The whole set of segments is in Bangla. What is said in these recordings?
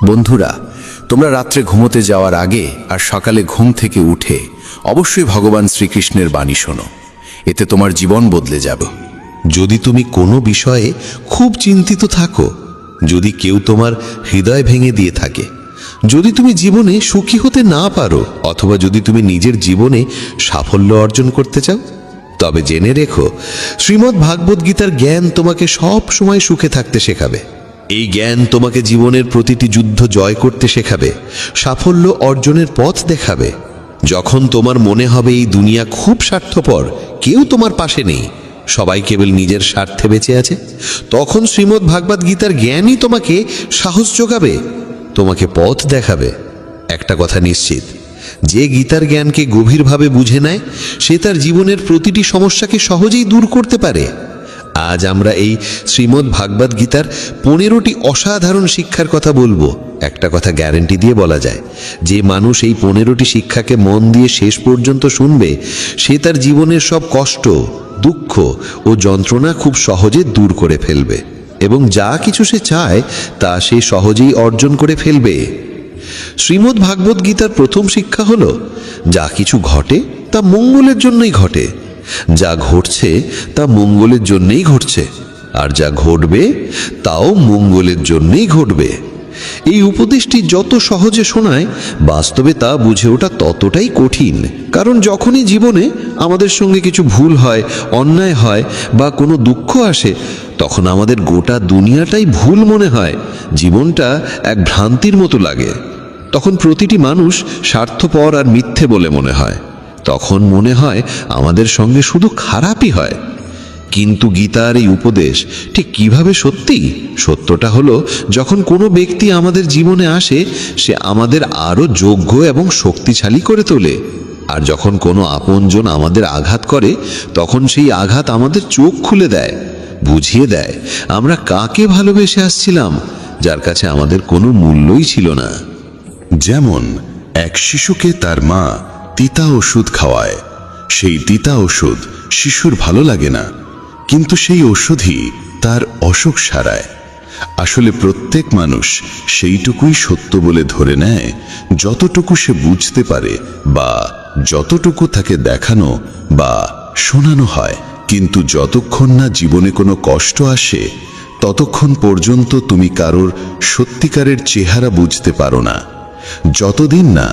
বন্ধুরা, তোমরা রাত্রে ঘুমোতে যাওয়ার আগে আর সকালে ঘুম থেকে উঠে অবশ্যই ভগবান শ্রীকৃষ্ণের বাণী শোনো। এতে তোমার জীবন বদলে যাবে। যদি তুমি কোনো বিষয়ে খুব চিন্তিত থাকো, যদি কেউ তোমার হৃদয় ভেঙে দিয়ে থাকে, যদি তুমি জীবনে সুখী হতে না পারো, অথবা যদি তুমি নিজের জীবনে সাফল্য অর্জন করতে চাও, তবে জেনে রেখো শ্রীমদ্ ভাগবত গীতার জ্ঞান তোমাকে সব সময় সুখে থাকতে শেখাবে। এই জ্ঞান তোমাকে জীবনের প্রতিটি যুদ্ধ জয় করতে শেখাবে, সাফল্য অর্জনের পথ দেখাবে। যখন তোমার মনে হবে এই দুনিয়া খুব স্বার্থপর, কেউ তোমার পাশে নেই, সবাই কেবল নিজের স্বার্থে বেঁচে আছে, তখন শ্রীমদ্ ভাগবত গীতার জ্ঞানই তোমাকে সাহস যোগাবে, তোমাকে পথ দেখাবে। একটা কথা নিশ্চিত, যে গীতার জ্ঞানকে গভীরভাবে বুঝে নেয়, সে তার জীবনের প্রতিটি সমস্যাকে সহজেই দূর করতে পারে। আজ আমরা এই শ্রীমদ্ ভাগবত গীতার 15টি অসাধারণ শিক্ষার কথা বলবো। একটা কথা গ্যারান্টি দিয়ে বলা যায়, যে মানুষ এই 15টি শিক্ষাকে মন দিয়ে শেষ পর্যন্ত শুনবে, সে তার জীবনের সব কষ্ট, দুঃখ ও যন্ত্রণা খুব সহজে দূর করে ফেলবে, এবং যা কিছু সে চায় তা সে সহজেই অর্জন করে ফেলবে। শ্রীমদ্ ভাগবত গীতার প্রথম শিক্ষা হলো, যা কিছু ঘটে তা মঙ্গলের জন্যই ঘটে, যা ঘটছে তা মঙ্গলের জন্যই ঘটছে, আর যা ঘটবে তাও মঙ্গলের জন্যই ঘটবে। এই উপদেশটি যত সহজে শোনায়, বাস্তবে তা বুঝে ওঠা ততটাই কঠিন। কারণ যখনই জীবনে আমাদের সঙ্গে কিছু ভুল হয়, অন্যায় হয় বা কোনো দুঃখ আসে, তখন আমাদের গোটা দুনিয়াটাই ভুল মনে হয়, জীবনটা এক ভ্রান্তির মতো লাগে। তখন প্রতিটি মানুষ স্বার্থপর আর মিথ্যে বলে মনে হয়। তখন মনে হয় আমাদের সঙ্গে শুধু খারাপই হয়। কিন্তু গীতার এই উপদেশ ঠিক কিভাবে সত্যি? সত্যটা হলো, যখন কোনো ব্যক্তি আমাদের জীবনে আসে, সে আমাদের আরও যোগ্য এবং শক্তিশালী করে তোলে। আর যখন কোনো আপনজন আমাদের আঘাত করে, তখন সেই আঘাত আমাদের চোখ খুলে দেয়, বুঝিয়ে দেয় আমরা কাকে ভালোবেসে আসছিলাম, যার কাছে আমাদের কোনো মূল্যই ছিল না। যেমন এক শিশুকে তার মা তিতা ওষুধ খাওয়ায়। সেই তিতা ওষুধ শিশুর ভালো লাগে না, কিন্তু সেই ওষুধই তার অসুখ সারায়। আসলে প্রত্যেক মানুষ সেইটুকুই সত্য বলে ধরে নেয় যতটুকু সে বুঝতে পারে, বা যতটুকু তাকে দেখানো বা শোনানো হয়। কিন্তু যতক্ষণ না জীবনে কোনো কষ্ট আসে, ততক্ষণ পর্যন্ত তুমি কারোর সত্যিকারের চেহারা বুঝতে পারো না। যতদিন না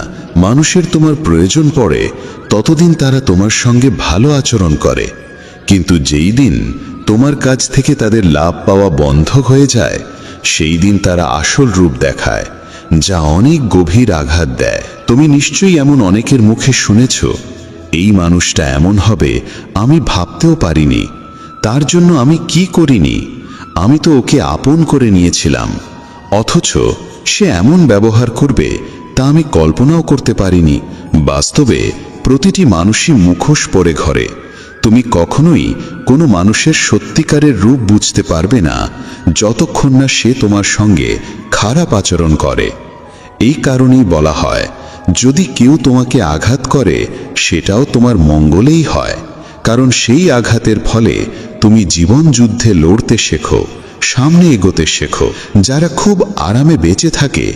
মানুষের তোমার প্রয়োজন পড়ে, ততদিন তারা তোমার সঙ্গে ভালো আচরণ করে। কিন্তু যেই দিন তোমার কাছ থেকে তাদের লাভ পাওয়া বন্ধ হয়ে যায়, সেই দিন তারা আসল রূপ দেখায়, যা অনেক গভীর আঘাত দেয়। তুমি নিশ্চয়ই এমন অনেকের মুখে শুনেছ, এই মানুষটা এমন হবে আমি ভাবতেও পারিনি, তার জন্য আমি কি করিনি, আমি তো ওকে আপন করে নিয়েছিলাম, অথচ সে এমন ব্যবহার করবে তা আমি কল্পনাও করতে পারিনি। বাস্তবে প্রতিটি মানুষই মুখোশ পরে ঘরে। তুমি কখনোই কোনো মানুষের সত্যিকারের রূপ বুঝতে পারবে না, যতক্ষণ না সে তোমার সঙ্গে খারাপ আচরণ করে। এই কারণেই বলা হয়, যদি কেউ তোমাকে আঘাত করে, সেটাও তোমার মঙ্গলেই হয়। কারণ সেই আঘাতের ফলে তুমি জীবন যুদ্ধে লড়তে শেখো, সামনে এগোতে শেখো। যারা খুব আরামে বেঁচে থাকে,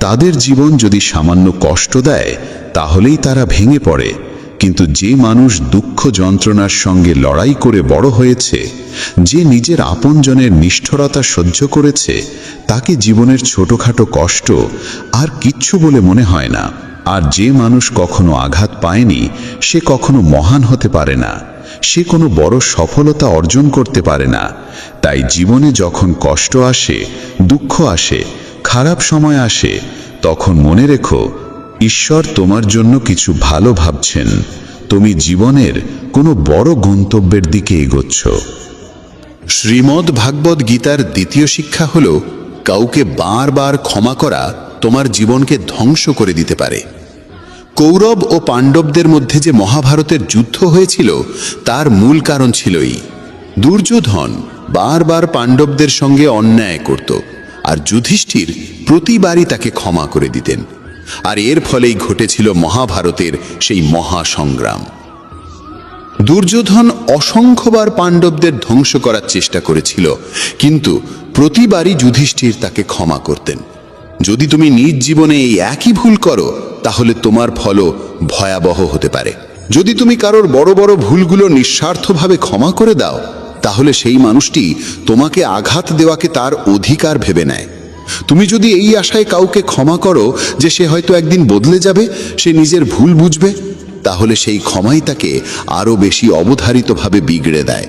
তাদের জীবন যদি সামান্য কষ্ট দেয়, তাহলেই তারা ভেঙে পড়ে। কিন্তু যে মানুষ দুঃখ যন্ত্রণার সঙ্গে লড়াই করে বড় হয়েছে, যে নিজের আপনজনের নিষ্ঠুরতা সহ্য করেছে, তাকে জীবনের ছোটখাটো কষ্ট আর কিচ্ছু বলে মনে হয় না। আর যে মানুষ কখনো আঘাত পায়নি, সে কখনো মহান হতে পারে না, সে কোনো বড় সফলতা অর্জন করতে পারে না। তাই জীবনে যখন কষ্ট আসে, দুঃখ আসে, খারাপ সময় আসে, তখন মনে রেখো, ঈশ্বর তোমার জন্য কিছু ভালো ভাবছেন। তুমি জীবনের কোনো বড় গন্তব্যের দিকে এগোচ্ছ। শ্রীমদ্ ভাগবত গীতার দ্বিতীয় শিক্ষা হল, কাউকে বারবার ক্ষমা করা তোমার জীবনকে ধ্বংস করে দিতে পারে। কৌরব ও পাণ্ডবদের মধ্যে যে মহাভারতের যুদ্ধ হয়েছিল, তার মূল কারণ ছিলই দুর্যোধন বারবার পাণ্ডবদের সঙ্গে অন্যায় করত, আর যুধিষ্ঠির প্রতিবারই তাকে ক্ষমা করে দিতেন। আর এর ফলেই ঘটেছিল মহাভারতের সেই মহাসংগ্রাম। দুর্যোধন অসংখ্যবার পাণ্ডবদের ধ্বংস করার চেষ্টা করেছিল, কিন্তু প্রতিবারই যুধিষ্ঠির তাকে ক্ষমা করতেন। যদি তুমি নিজ জীবনে এই একই ভুল করো তাহলে তোমার ফলও ভয়াবহ হতে পারে। যদি তুমি কারোর বড় বড় ভুলগুলো নিঃস্বার্থভাবে ক্ষমা করে দাও তাহলে সেই মানুষটি তোমাকে আঘাত দেওয়াকে তার অধিকার ভেবে নেয়। তুমি যদি এই আশায় কাউকে ক্ষমা করো যে সে হয়তো একদিন বদলে যাবে, সে নিজের ভুল বুঝবে, তাহলে সেই ক্ষমাই তাকে আরও বেশি অবধারিতভাবে বিগড়ে দেয়।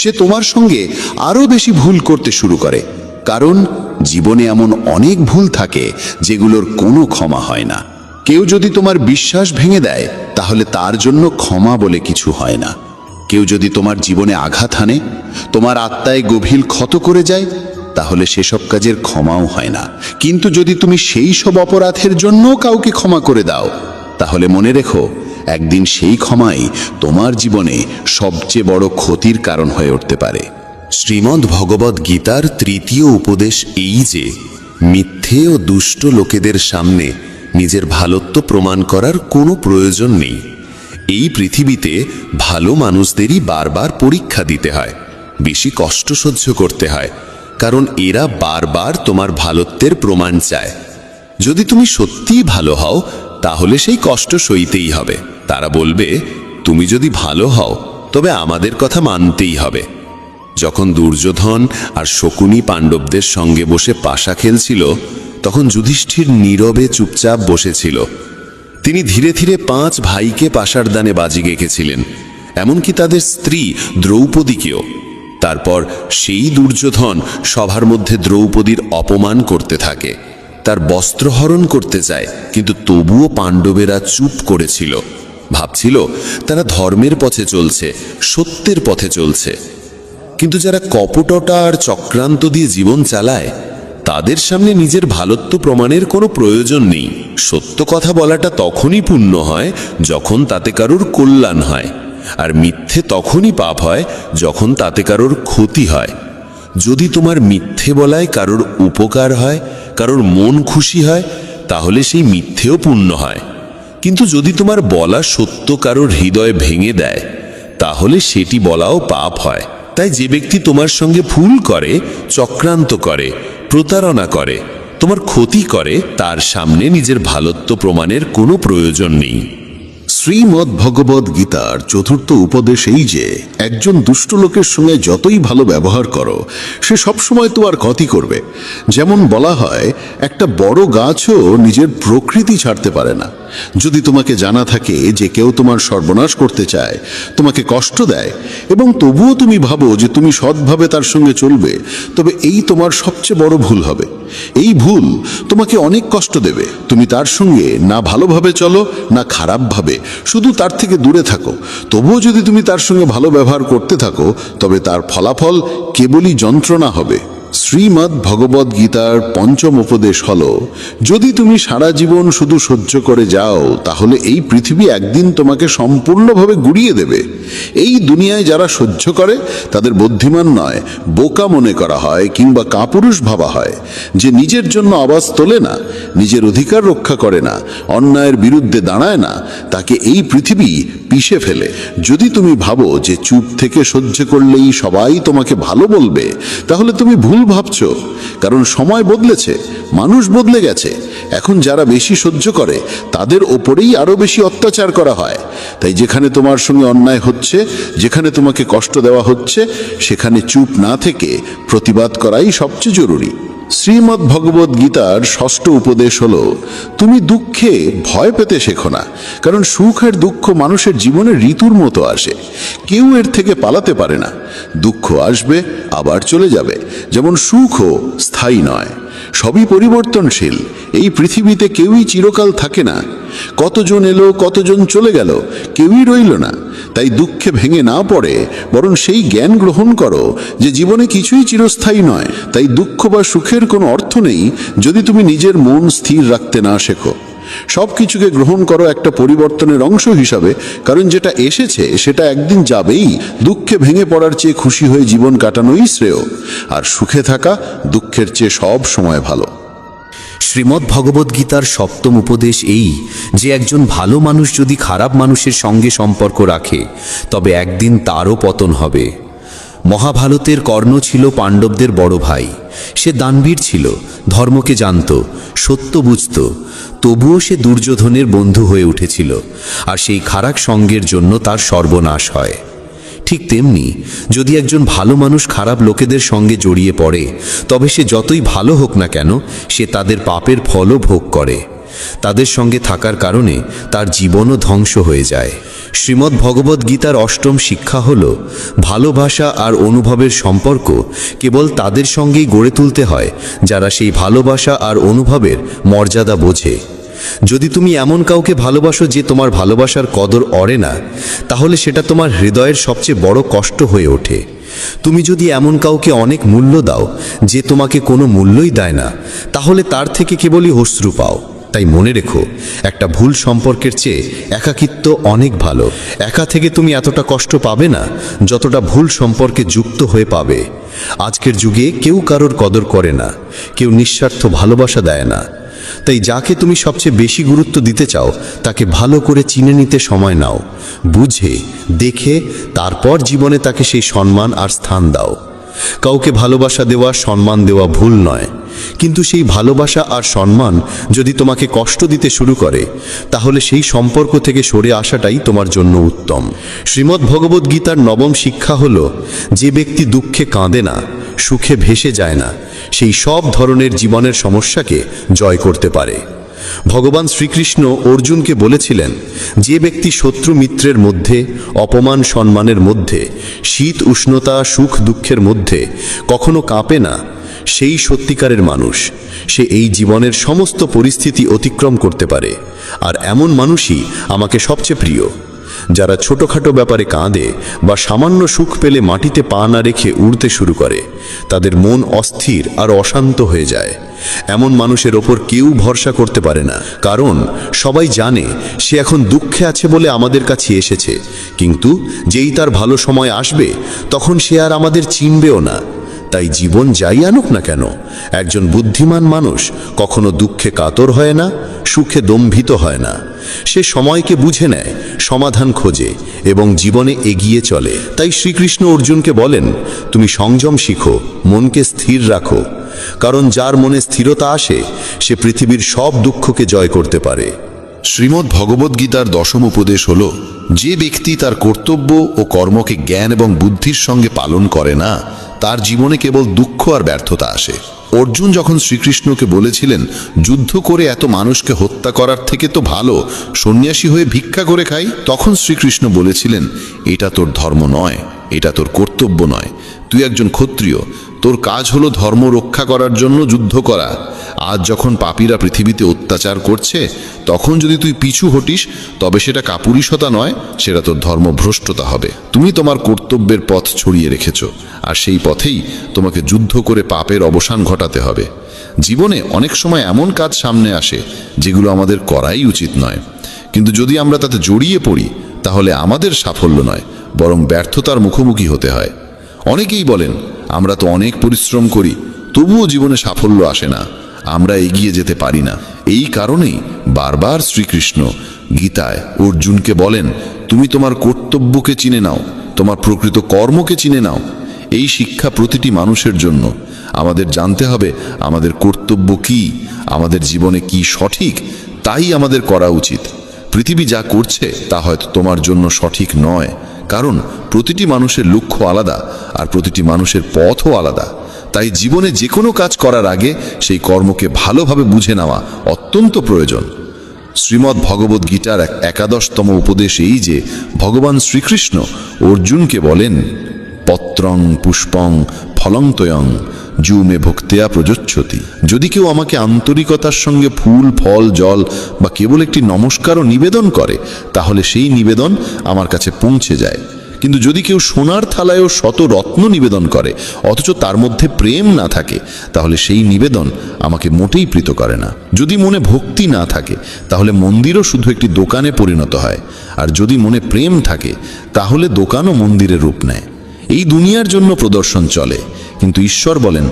সে তোমার সঙ্গে আরও বেশি ভুল করতে শুরু করে, কারণ জীবনে এমন অনেক ভুল থাকে যেগুলোর কোনো ক্ষমা হয় না। কেউ যদি তোমার বিশ্বাস ভেঙে দেয় তাহলে তার জন্য ক্ষমা বলে কিছু হয় না। কেউ যদি তোমার জীবনে আঘাত হানে, তোমার আত্মায় গভীর ক্ষত করে যায়, তাহলে সেসব কাজের ক্ষমাও হয় না। কিন্তু যদি তুমি সেই সব অপরাধের জন্য কাউকে ক্ষমা করে দাও তাহলে মনে রেখো, একদিন সেই ক্ষমাই তোমার জীবনে সবচেয়ে বড় ক্ষতির কারণ হয়ে উঠতে পারে। শ্রীমদ্ ভগবদ্ গীতার তৃতীয় উপদেশ এই যে মিথ্যে ও দুষ্ট লোকেদের সামনে নিজের ভালোত্ব প্রমাণ করার কোনো প্রয়োজন নেই। এই পৃথিবীতে ভালো মানুষদেরই বারবার পরীক্ষা দিতে হয়, বেশি কষ্ট সহ্য করতে হয়, কারণ এরা বারবার তোমার ভালোত্বের প্রমাণ চায়। যদি তুমি সত্যিই ভালো হও তাহলে সেই কষ্ট সইতেই হবে। তারা বলবে, তুমি যদি ভালো হও তবে আমাদের কথা মানতেই হবে। যখন দুর্যোধন আর শকুনি পাণ্ডবদের সঙ্গে বসে পাশা খেলছিল তখন যুধিষ্ঠির নীরবে চুপচাপ বসেছিল। তিনি ধীরে ধীরে 5 ভাইকে পাশার দানে বাজি গেঁকেছিলেন, এমনকি তাদের স্ত্রী দ্রৌপদীকেও। তারপর সেই দুর্যোধন সভার মধ্যে দ্রৌপদীর অপমান করতে থাকে, তার বস্ত্রহরণ করতে চায়, কিন্তু তবুও পাণ্ডবেরা চুপ করেছিল। ভাবছিল তারা ধর্মের পথে চলছে, সত্যের পথে চলছে। কিন্তু যারা কপটতা আর চক্রান্ত দিয়ে জীবন চালায় তাদের সামনে নিজের ভালোত্ব প্রমাণের কোনো প্রয়োজন নেই। সত্য কথা বলাটা তখনই পুণ্য হয় যখন তাতে কারোর কল্যাণ হয়, আর মিথ্যে তখনই পাপ হয় যখন তাতে কারোর ক্ষতি হয়। যদি তোমার মিথ্যে বলায় কারোর উপকার হয়, কারোর মন খুশি হয়, তাহলে সেই মিথ্যেও পুণ্য হয়। কিন্তু যদি তোমার বলা সত্য কারোর হৃদয় ভেঙে দেয় তাহলে সেটি বলাও পাপ হয়। তাই যে ব্যক্তি তোমার সঙ্গে ভুল করে, চক্রান্ত করে, প্রতারণা করে, তোমার ক্ষতি করে, তার সামনে নিজের ভালোত্ব প্রমাণের কোনো প্রয়োজন নেই। শ্রীমদ্ ভগবদ্ গীতার চতুর্থ উপদেশ এই যে একজন দুষ্ট লোকের সঙ্গে যতই ভালো ব্যবহার করো সে সবসময় তোমার ক্ষতি করবে। যেমন বলা হয়, একটা বড় গাছও নিজের প্রকৃতি ছাড়তে পারে না। যদি তোমাকে জানা থাকে যে কেউ তোমার সর্বনাশ করতে চায়, তোমাকে কষ্ট দেয়, এবং তবুও তুমি ভাবো যে তুমি সৎভাবে তার সঙ্গে চলবে, তবে এই তোমার সবচেয়ে বড় ভুল হবে। এই ভুল তোমাকে অনেক কষ্ট দেবে। তুমি তার সঙ্গে না ভালোভাবে চলো না খারাপভাবে, শুধু তার থেকে দূরে থাকো। তবুও যদি তুমি তার সঙ্গে ভালো ব্যবহার করতে থাকো তবে তার ফলাফল কেবলই যন্ত্রণা হবে। শ্রীমদ্ ভগবদ্ গীতার পঞ্চম উপদেশ হল, যদি তুমি সারা জীবন শুধু সহ্য করে যাও তাহলে এই পৃথিবী একদিন তোমাকে সম্পূর্ণভাবে গুড়িয়ে দেবে। এই দুনিয়ায় যারা সহ্য করে তাদের বুদ্ধিমান নয়, বোকা মনে করা হয় কিংবা কাপুরুষ ভাবা হয়। যে নিজের জন্য আওয়াজ তোলে না, নিজের অধিকার রক্ষা করে না, অন্যায়ের বিরুদ্ধে দাঁড়ায় না, তাকে এই পৃথিবী পিষে ফেলে। যদি তুমি ভাবো যে চুপ থেকে সহ্য করলেই সবাই তোমাকে ভালো বলবে, তাহলে তুমি ভুল ভাবছো। কারণ সময় বদলেছে, মানুষ বদলে গেছে। এখন যারা বেশি সহ্য করে তাদের ওপরেই আরো বেশি অত্যাচার করা হয়। তাই যেখানে তোমার সঙ্গে অন্যায় হচ্ছে, যেখানে তোমাকে কষ্ট দেওয়া হচ্ছে, সেখানে চুপ না থেকে প্রতিবাদ করাই সবচেয়ে জরুরি। শ্রীমদ্ ভগবদ্ গীতার ষষ্ঠ উপদেশ হল, তুমি দুঃখে ভয় পেতে শেখো না, কারণ সুখ আর দুঃখ মানুষের জীবনে ঋতুর মতো আসে। কেউ এর থেকে পালাতে পারে না। দুঃখ আসবে আবার চলে যাবে, যেমন সুখও স্থায়ী নয়, সবই পরিবর্তনশীল। এই পৃথিবীতে কেউই চিরকাল থাকে না। কতজন এলো, কতজন চলে গেল, কেউই রইল না। তাই দুঃখে ভেঙে না পড়ে বরং সেই জ্ঞান গ্রহণ করো যে জীবনে কিছুই চিরস্থায়ী নয়। তাই দুঃখ বা সুখের কোনো অর্থ নেই যদি তুমি নিজের মন স্থির রাখতে না শেখো। সব কিছুকে গ্রহণ করো একটা পরিবর্তনের অংশ হিসাবে, কারণ যেটা এসেছে সেটা একদিন যাবেই। দুঃখে ভেঙে পড়ার চেয়ে খুশি হয়ে জীবন কাটানোই শ্রেয়, আর সুখে থাকা দুঃখের চেয়ে সব সময় ভালো। শ্রীমদ্ ভগবদ্গীতার সপ্তম উপদেশ এই যে একজন ভালো মানুষ যদি খারাপ মানুষের সঙ্গে সম্পর্ক রাখে তবে একদিন তারও পতন হবে। মহাভারতের কর্ণ ছিল পাণ্ডবদের বড় ভাই। সে দানবীর ছিল, ধর্মকে জানত, সত্য বুঝত। তবুও সে দুর্যোধনের বন্ধু হয়ে উঠেছিল, আর সেই খারাপ সঙ্গের জন্য তার সর্বনাশ হয়। ঠিক তেমনি যদি একজন ভালো মানুষ খারাপ লোকেদের সঙ্গে জড়িয়ে পড়ে, তবে সে যতই ভালো হোক না কেন, সে তাদের পাপের ফলও ভোগ করে। তাদের সঙ্গে থাকার কারণে তার জীবনও ধ্বংস হয়ে যায়। শ্রীমদ্ ভগবদ্ গীতার অষ্টম শিক্ষা হল, ভালোবাসা আর অনুভবের সম্পর্ক কেবল তাদের সঙ্গেই গড়ে তুলতে হয় যারা সেই ভালোবাসা আর অনুভবের মর্যাদা বোঝে। যদি তুমি এমন কাউকে ভালোবাসো যে তোমার ভালোবাসার কদর অরে না, তাহলে সেটা তোমার হৃদয়ের সবচেয়ে বড় কষ্ট হয়ে ওঠে। তুমি যদি এমন কাউকে অনেক মূল্য দাও যে তোমাকে কোনো মূল্যই দেয় না, তাহলে তার থেকে কেবলই অশ্রু পাও। তাই মনে রেখো, একটা ভুল সম্পর্কের চেয়ে একাকিত্ব অনেক ভালো। একা থেকে তুমি এতটা কষ্ট পাবে না যতটা ভুল সম্পর্কে যুক্ত হয়ে পাবে। আজকের যুগে কেউ কারোর কদর করে না, কেউ নিঃস্বার্থ ভালোবাসা দেয় না। তাই যাকে তুমি সবচেয়ে বেশি গুরুত্ব দিতে চাও তাকে ভালো করে চিনে নিতে সময় নাও, বুঝে দেখে তারপর জীবনে তাকে সেই সম্মান আর স্থান দাও। কাউকে ভালোবাসা দেওয়া, সম্মান দেওয়া ভুল নয়, কিন্তু সেই ভালোবাসা আর সম্মান যদি তোমাকে কষ্ট দিতে শুরু করে, তাহলে সেই সম্পর্ক থেকে সরে আসাটাই তোমার জন্য উত্তম। শ্রীমদ্ ভগবদ্ গীতার নবম শিক্ষা হল, যে ব্যক্তি দুঃখে কাঁদে না, সুখে ভেসে যায় না, সেই সব ধরনের জীবনের সমস্যাকে জয় করতে পারে। ভগবান শ্রীকৃষ্ণ অর্জুনকে বলেছিলেন, যে ব্যক্তি শত্রু মিত্রের মধ্যে, অপমান সম্মানের মধ্যে, শীত উষ্ণতা সুখ দুঃখের মধ্যে কখনো কাঁপে না, সেই সত্যিকারের মানুষ। সে এই জীবনের সমস্ত পরিস্থিতি অতিক্রম করতে পারে, আর এমন মানুষই আমাকে সবচেয়ে প্রিয়। যারা ছোটখাটো ব্যাপারে কাঁদে বা সামান্য সুখ পেলে মাটিতে পা না রেখে উড়তে শুরু করে, তাদের মন অস্থির আর অশান্ত হয়ে যায়। এমন মানুষের ওপর কেউ ভরসা করতে পারে না, কারণ সবাই জানে সে এখন দুঃখে আছে বলে আমাদের কাছে এসেছে, কিন্তু যেই তার ভালো সময় আসবে তখন সে আর আমাদের চিনবেও না। তাই জীবন যাই আনুক না কেন, একজন বুদ্ধিমান মানুষ কখনো দুঃখে কাতর হয় না, সুখে দম্ভিত হয় না। সে সময়কে বুঝে নেয়, সমাধান খোঁজে এবং জীবনে এগিয়ে চলে। তাই শ্রীকৃষ্ণ অর্জুনকে বলেন, তুমি সংযম শিখো, মনকে স্থির রাখো, কারণ যার মনে স্থিরতা আসে সে পৃথিবীর সব দুঃখকে জয় করতে পারে। শ্রীমদ্ ভগবদ্ গীতার দশম উপদেশ হল, যে ব্যক্তি তার কর্তব্য ও কর্মকে জ্ঞান এবং বুদ্ধির সঙ্গে পালন করে না, তার জীবনে কেবল দুঃখ আর ব্যর্থতা আসে। অর্জুন যখন শ্রীকৃষ্ণকে বলেছিলেন, যুদ্ধ করে এত মানুষকে হত্যা করার থেকে তো ভালো সন্ন্যাসী হয়ে ভিক্ষা করে খাই, তখন শ্রীকৃষ্ণ বলেছিলেন, এটা তোর ধর্ম নয়, এটা তোর কর্তব্য নয়। তুই একজন ক্ষত্রিয়, তোর কাজ হলো ধর্ম রক্ষা করার জন্য যুদ্ধ করা। আজ যখন পাপীরা পৃথিবীতে অত্যাচার করছে, তখন যদি তুই পিছু হটিস, তবে সেটা কাপুরুষতা নয়, সেটা তোর ধর্মভ্রষ্টতা হবে। তুমি তোমার কর্তব্যের পথ ছড়িয়ে রেখেছ, আর সেই পথেই তোমাকে যুদ্ধ করে পাপের অবসান ঘটাতে হবে। জীবনে অনেক সময় এমন কাজ সামনে আসে যেগুলো আমাদের করাই উচিত নয়, কিন্তু যদি আমরা তাতে জড়িয়ে পড়ি, তাহলে আমাদের সাফল্য নয়, বরং ব্যর্থতার মুখোমুখি হতে হয়। অনেকেই বলেন, আমরা তো অনেক পরিশ্রম করি, তবুও জীবনে সাফল্য আসে না, আমরা এগিয়ে যেতে পারি না। এই কারণেই বারবার শ্রীকৃষ্ণ গীতায় অর্জুনকে বলেন, তুমি তোমার কর্তব্যকে চিনে নাও, তোমার প্রকৃত কর্মকে চিনে নাও। এই শিক্ষা প্রতিটি মানুষের জন্য। আমাদের জানতে হবে আমাদের কর্তব্য কি, আমাদের জীবনে কি সঠিক, তাই আমাদের করা উচিত। পৃথিবী যা করছে তা হয়তো তোমার জন্য সঠিক নয়, কারণ প্রতিটি মানুষের লক্ষ্য আলাদা আর প্রতিটি মানুষের পথও আলাদা। তাই জীবনে যে কোনো কাজ করার আগে সেই কর্মকে ভালোভাবে বুঝে নেওয়া অত্যন্ত প্রয়োজন। শ্রীমদ্ ভগবদ্ গীতার 11তম উপদেশ এই যে, ভগবান শ্রীকৃষ্ণ অর্জুনকে বলেন, পত্রং পুষ্পং ফলং তয়ং জুমে ভক্তেয়া প্রযোচ্ছতি। যদি কেউ আমাকে আন্তরিকতার সঙ্গে ফুল, ফল, জল বা কেবল একটি নমস্কারও নিবেদন করে, তাহলে সেই নিবেদন আমার কাছে পৌঁছে যায়। কিন্তু যদি কেউ সোনার থালায়ও শত রত্ন নিবেদন করে, অথচ তার মধ্যে প্রেম না থাকে, তাহলে সেই নিবেদন আমাকে মোটেই প্রীত করে না। যদি মনে ভক্তি না থাকে, তাহলে মন্দিরও শুধু একটি দোকানে পরিণত হয়, আর যদি মনে প্রেম থাকে, তাহলে দোকানও মন্দিরের রূপ নেয়। এই দুনিয়ার জন্য প্রদর্শন চলে, কিন্তু ঈশ্বর বলেন,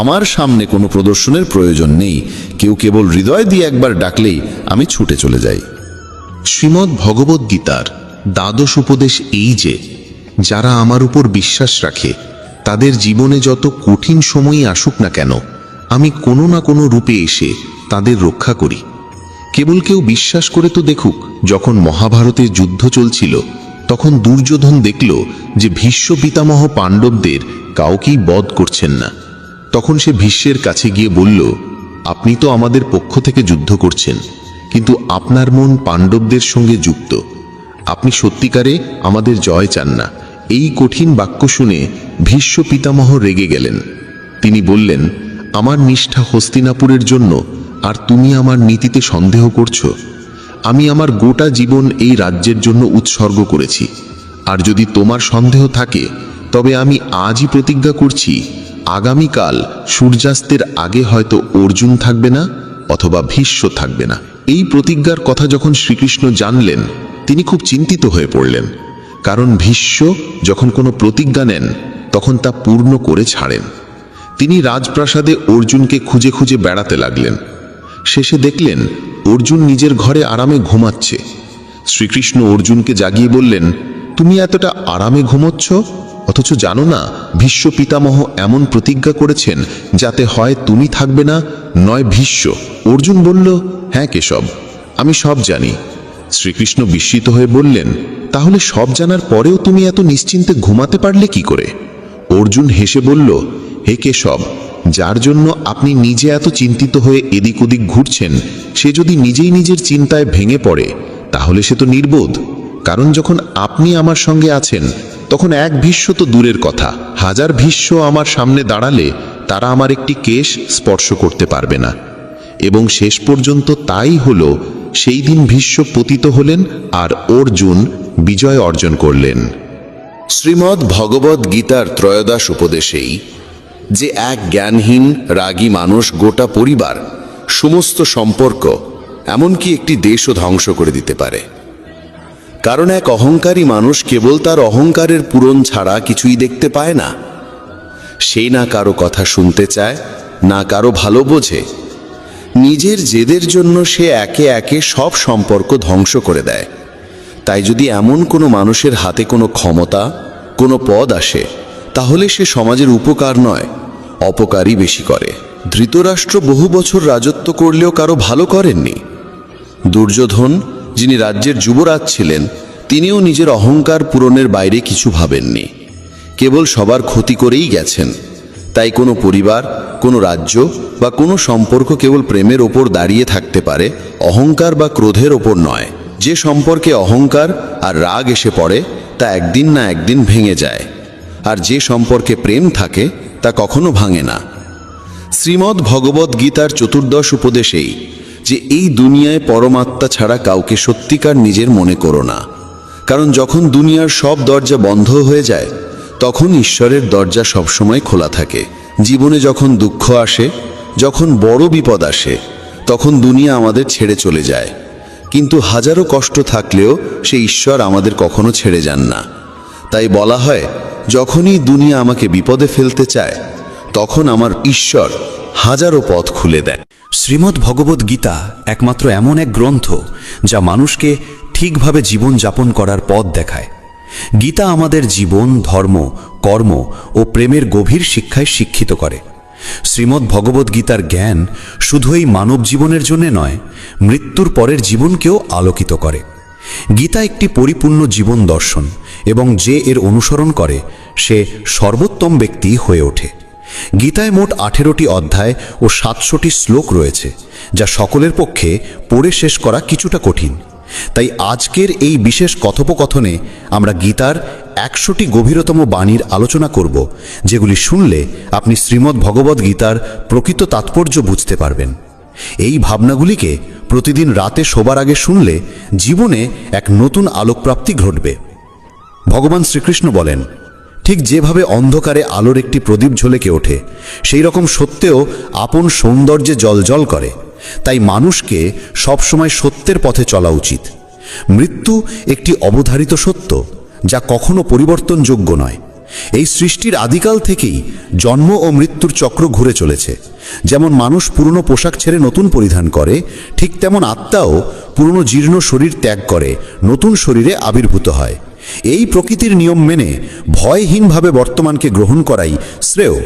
আমার সামনে কোনো প্রদর্শনের প্রয়োজন নেই, কেউ কেবল হৃদয় দিয়ে একবার ডাকলেই আমি ছুটে চলে যাই। শ্রীমদ্ ভগবদ্ গীতার দ্বাদশ উপদেশ এই যে, যারা আমার উপর বিশ্বাস রাখে তাদের জীবনে যত কঠিন সময়ই আসুক না কেন, আমি কোনো না কোনো রূপে এসে তাদের রক্ষা করি। কেবল কেউ বিশ্বাস করে তো দেখুক, যখন মহাভারতের যুদ্ধ চলছিল তখন দুর্যোধন দেখল যে ভীষ্ম পিতামহ পাণ্ডবদের কাউকেই বধ করছেন না। তখন সে ভীষ্মের কাছে গিয়ে বলল, আপনি তো আমাদের পক্ষ থেকে যুদ্ধ করছেন, কিন্তু আপনার মন পাণ্ডবদের সঙ্গে যুক্ত। আপনি সত্যিকারে আমাদের জয় চান না। এই কঠিন বাক্য শুনে ভীষ্ম পিতামহ রেগে গেলেন। তিনি বললেন, আমার নিষ্ঠা হস্তিনাপুরের জন্য, আর তুমি আমার নীতিতে সন্দেহ করছো? আমি আমার গোটা জীবন এই রাজ্যের জন্য উৎসর্গ করেছি, আর যদি তোমার সন্দেহ থাকে তবে আমি আজই প্রতিজ্ঞা করছি, আগামীকাল সূর্যাস্তের আগে হয়তো অর্জুন থাকবে না অথবা ভীষ্ম থাকবে না। এই প্রতিজ্ঞার কথা যখন শ্রীকৃষ্ণ জানলেন, তিনি খুব চিন্তিত হয়ে পড়লেন, কারণ ভীষ্ম যখন কোনো প্রতিজ্ঞা নেন তখন তা পূর্ণ করে ছাড়েন। তিনি রাজপ্রাসাদে অর্জুনকে খুঁজে খুঁজে বেড়াতে লাগলেন। শেষে দেখলেন অর্জুন নিজের ঘরে আরামে ঘুমাচ্ছে। শ্রীকৃষ্ণ অর্জুনকে জাগিয়ে বললেন, তুমি এতটা আরামে ঘুমোচ্ছ, অথচ জানো না ভীষ্ম পিতামহ এমন প্রতিজ্ঞা করেছেন যাতে হয় তুমি থাকবে না, নয় ভীষ্ম। অর্জুন বলল, হ্যাঁ কেশব, আমি সব জানি। শ্রীকৃষ্ণ বিস্মিত হয়ে বললেন, তাহলে সব জানার পরেও তুমি এত নিশ্চিন্তে ঘুমাতে পারলে কি করে? অর্জুন হেসে বলল, হে কেশব, যার জন্য আপনি নিজে এত চিন্তিত হয়ে এদিক ওদিক ঘুরছেন, সে যদি নিজেই নিজের চিন্তায় ভেঙে পড়ে তাহলে সে তো নির্বোধ। কারণ যখন আপনি আমার সঙ্গে আছেন তখন এক ভীষ্ম তো দূরের কথা, 1000 ভীষ্ম আমার সামনে দাঁড়ালে তারা আমার একটি কেশ স্পর্শ করতে পারবে না। এবং শেষ পর্যন্ত তাই হলো। সেই দিন ভীষ্ম পতিত হলেন আর অর্জুন বিজয় অর্জন করলেন। শ্রীমদ্ ভগবদ্ গীতার ত্রয়োদশ উপদেশেই যে এক জ্ঞানহীন রাগী মানুষ গোটা পরিবার, সমস্ত সম্পর্ক, এমনকি একটি দেশও ধ্বংস করে দিতে পারে। কারণ এক অহংকারী মানুষ কেবল তার অহংকারের পূরণ ছাড়া কিছুই দেখতে পায় না। সে না কারো কথা শুনতে চায়, না কারো ভালো বোঝে। নিজের জেদের জন্য সে একে একে সব সম্পর্ক ধ্বংস করে দেয়। তাই যদি এমন কোনো মানুষের হাতে কোনো ক্ষমতা, কোনো পদ আসে, তাহলে সে সমাজের উপকার নয়, অপকারই বেশি করে। ধৃতরাষ্ট্র বহু বছর রাজত্ব করলেও কারো ভালো করেননি। দুর্যোধন, যিনি রাজ্যের যুবরাজ ছিলেন, তিনিও নিজের অহংকার পূরণের বাইরে কিছু ভাবেননি, কেবল সবার ক্ষতি করেই গেছেন। তাই কোনো পরিবার, কোনো রাজ্য বা কোনো সম্পর্ক কেবল প্রেমের ওপর দাঁড়িয়ে থাকতে পারে, অহংকার বা ক্রোধের ওপর নয়। যে সম্পর্কে অহংকার আর রাগ এসে পড়ে তা একদিন না একদিন ভেঙে যায়, আর যে সম্পর্কে প্রেম থাকে তা কখনো ভাঙে না। শ্রীমদ্ ভগবদ্ গীতার চতুর্দশ উপদেশেই যে এই দুনিয়ায় পরমাত্মা ছাড়া কাউকে সত্যিকার নিজের মনে করো না। কারণ যখন দুনিয়ার সব দরজা বন্ধ হয়ে যায় তখন ঈশ্বরের দরজা সবসময় খোলা থাকে। জীবনে যখন দুঃখ আসে, যখন বড় বিপদ আসে, তখন দুনিয়া আমাদের ছেড়ে চলে যায়, কিন্তু হাজারো কষ্ট থাকলেও সে ঈশ্বর আমাদের কখনো ছেড়ে যান না। তাই বলা হয়, যখনই দুনিয়া আমাকে বিপদে ফেলতে চায় তখন আমার ঈশ্বর হাজারো পথ খুলে দেন। শ্রীমদ্ ভগবদ্ গীতা একমাত্র এমন এক গ্রন্থ যা মানুষকে ঠিকভাবে জীবন যাপন করার পথ দেখায়। গীতা আমাদের জীবন, ধর্ম, কর্ম ও প্রেমের গভীর শিক্ষায় শিক্ষিত করে। শ্রীমদ্ ভগবদ্ গীতার জ্ঞান শুধু এই মানব জীবনের জন্য নয়, মৃত্যুর পরের জীবনকেও আলোকিত করে। গীতা একটি পরিপূর্ণ জীবন দর্শন, এবং যে এর অনুসরণ করে সে সর্বোত্তম ব্যক্তি হয়ে ওঠে। গীতায় মোট 18টি অধ্যায় ও 700টি শ্লোক রয়েছে, যা সকলের পক্ষে পড়ে শেষ করা কিছুটা কঠিন। তাই আজকের এই বিশেষ কথোপকথনে আমরা গীতার 100টি গভীরতম বাণীর আলোচনা করব, যেগুলি শুনলে আপনি শ্রীমদ্ ভগবদ্ গীতার প্রকৃত তাৎপর্য বুঝতে পারবেন। এই ভাবনাগুলিকে প্রতিদিন রাতে শোবার আগে শুনলে জীবনে এক নতুন আলোকপ্রাপ্তি ঘটবে। ভগবান শ্রীকৃষ্ণ বলেন, ঠিক যেভাবে অন্ধকারে আলোর একটি প্রদীপ ঝলকে ওঠে, সেই রকম সত্যেও আপন সৌন্দর্যে জ্বলজ্বল করে। তাই মানুষকে সবসময় সত্যের পথে চলা উচিত। মৃত্যু একটি অবধারিত সত্য, যা কখনো পরিবর্তনযোগ্য নয়। এই সৃষ্টির আদিকাল থেকেই জন্ম ও মৃত্যুর চক্র ঘুরে চলেছে। যেমন মানুষ পুরনো পোশাক ছেড়ে নতুন পরিধান করে, ঠিক তেমন আত্মাও পুরনো জীর্ণ শরীর ত্যাগ করে নতুন শরীরে আবির্ভূত হয়। এই প্রকৃতির নিয়ম মেনে ভয়হীনভাবে বর্তমানকে গ্রহণ করাই শ্রেয়।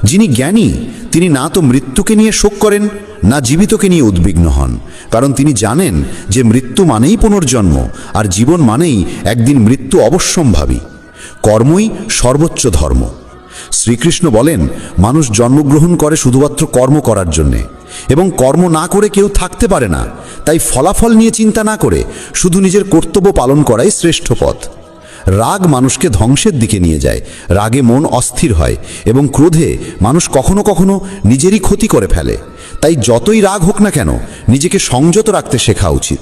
যিনি জ্ঞানী তিনি না তো মৃত্যুকে নিয়ে শোক করেন, না জীবিতকে নিয়ে উদ্বিগ্ন হন, কারণ তিনি জানেন যে মৃত্যু মানেই পুনর্জন্ম, আর জীবন মানেই একদিন মৃত্যু অবশ্যম্ভাবী। কর্মই সর্বোচ্চ ধর্ম। শ্রীকৃষ্ণ বলেন, মানুষ জন্মগ্রহণ করে শুধুমাত্র কর্ম করার জন্যে, এবং কর্ম না করে কেউ থাকতে পারে না। তাই ফলাফল নিয়ে চিন্তা না করে শুধু নিজের কর্তব্য পালন করাই শ্রেষ্ঠ পথ। রাগ মানুষকে ধ্বংসের দিকে নিয়ে যায়, রাগে মন অস্থির হয়, এবং ক্রোধে মানুষ কখনো কখনো নিজেরই ক্ষতি করে ফেলে। তাই যতই রাগ হোক না কেন, নিজেকে সংযত রাখতে শেখা উচিত।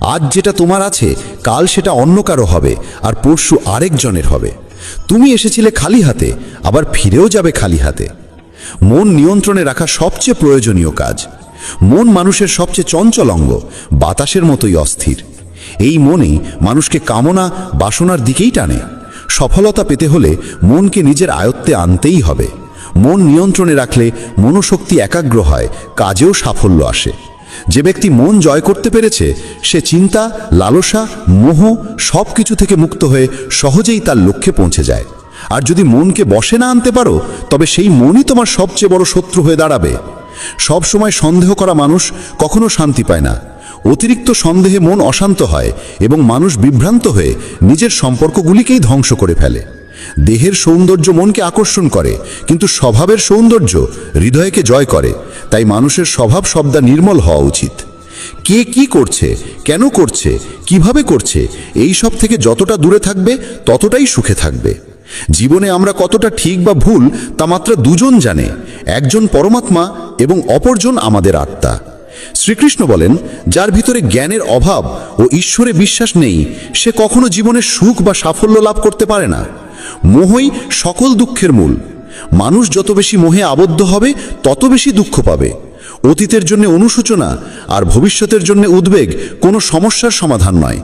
আজ যেটা তোমার আছে, কাল সেটা অন্য কারো হবে, আর পরশু আরেকজনের হবে। তুমি এসেছিলে খালি হাতে, আবার ফিরেও যাবে খালি হাতে। মন নিয়ন্ত্রণে রাখা সবচেয়ে প্রয়োজনীয় কাজ। মন মানুষের সবচেয়ে চঞ্চল অঙ্গ, বাতাসের মতোই অস্থির। এই মনই মানুষকে কামনা বাসনার দিকেই টানে। সফলতা পেতে হলে মনকে নিজের আয়ত্তে আনতেই হবে। মন নিয়ন্ত্রণে রাখলে মনোশক্তি একাগ্র হয়, কাজেও সাফল্য আসে। যে ব্যক্তি মন জয় করতে পেরেছে, সে চিন্তা, লালসা, মোহ সব কিছু থেকে মুক্ত হয়ে সহজেই তার লক্ষ্যে পৌঁছে যায়। আর যদি মনকে বশে না আনতে পারো, তবে সেই মনই তোমার সবচেয়ে বড় শত্রু হয়ে দাঁড়াবে। সব সময় সন্দেহ করা মানুষ কখনো শান্তি পায় না। অতিরিক্ত সন্দেহে মন অশান্ত হয় এবং মানুষ বিভ্রান্ত হয়ে নিজের সম্পর্কগুলিকেই ধ্বংস করে ফেলে। দেহের সৌন্দর্য মনকে আকর্ষণ করে, কিন্তু স্বভাবের সৌন্দর্য হৃদয়কে জয় করে। তাই মানুষের স্বভাব সবদা নির্মল হওয়া উচিত। কে কি করছে, কেন করছে, কিভাবে করছে, এই সব থেকে যতটা দূরে থাকবে ততটাই সুখে থাকবে। জীবনে আমরা কতটা ঠিক বা ভুল তা মাত্র দুজন জানে, একজন পরমাত্মা এবং অপরজন আমাদের আত্মা। শ্রীকৃষ্ণ বলেন, যার ভিতরে জ্ঞানের অভাব ও ঈশ্বরে বিশ্বাস নেই, সে কখনো জীবনে সুখ বা সাফল্য লাভ করতে পারে না। মোহই সকল দুঃখের মূল। মানুষ যত বেশি মোহে আবদ্ধ হবে, তত বেশি দুঃখ পাবে। অতীতের জন্য অনুশোচনা আর ভবিষ্যতের জন্য উদ্বেগ কোনো সমস্যার সমাধান নয়।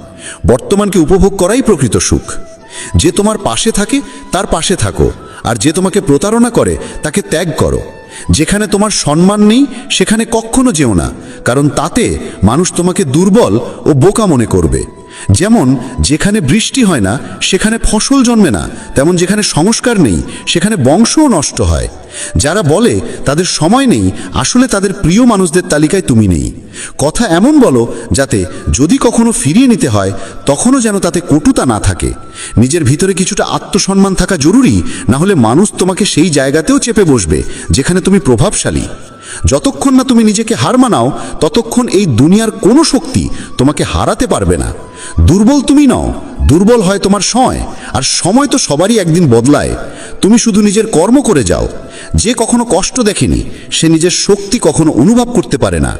বর্তমানকে উপভোগ করাই প্রকৃত সুখ। যে তোমার পাশে থাকে তার পাশে থাকো, আর যে তোমাকে প্রতারণা করে তাকে ত্যাগ করো। যেখানে তোমার সম্মান নেই সেখানে কখনো যেও না, কারণ তাতে মানুষ তোমাকে দুর্বল ও বোকা মনে করবে। যেমন যেখানে বৃষ্টি হয় না সেখানে ফসল জন্মে না, তেমন যেখানে সংস্কার নেই সেখানে বংশও নষ্ট হয়। যারা বলে তাদের সময় নেই, আসলে তাদের প্রিয় মানুষদের তালিকায় তুমি নেই। কথা এমন বলো যাতে যদি কখনো ফিরিয়ে নিতে হয় তখনও যেন তাতে কটুতা না থাকে। নিজের ভিতরে কিছুটা আত্মসম্মান থাকা জরুরি, না হলে মানুষ তোমাকে সেই জায়গাতেও চেপে বসবে যেখানে তুমি প্রভাবশালী। যতক্ষণ না তুমি নিজেকে হার মানাও, ততক্ষণ এই দুনিয়ার কোনো শক্তি তোমাকে হারাতে পারবে না। দুর্বল তুমি নও, দুর্বল হয় তোমার সময়, আর সময় তো সবারই একদিন বদলায়। তুমি শুধু নিজের কর্ম করে যাও। যে কখনো কষ্ট দেখেনি সে নিজের শক্তি কখনো অনুভব করতে পারে না।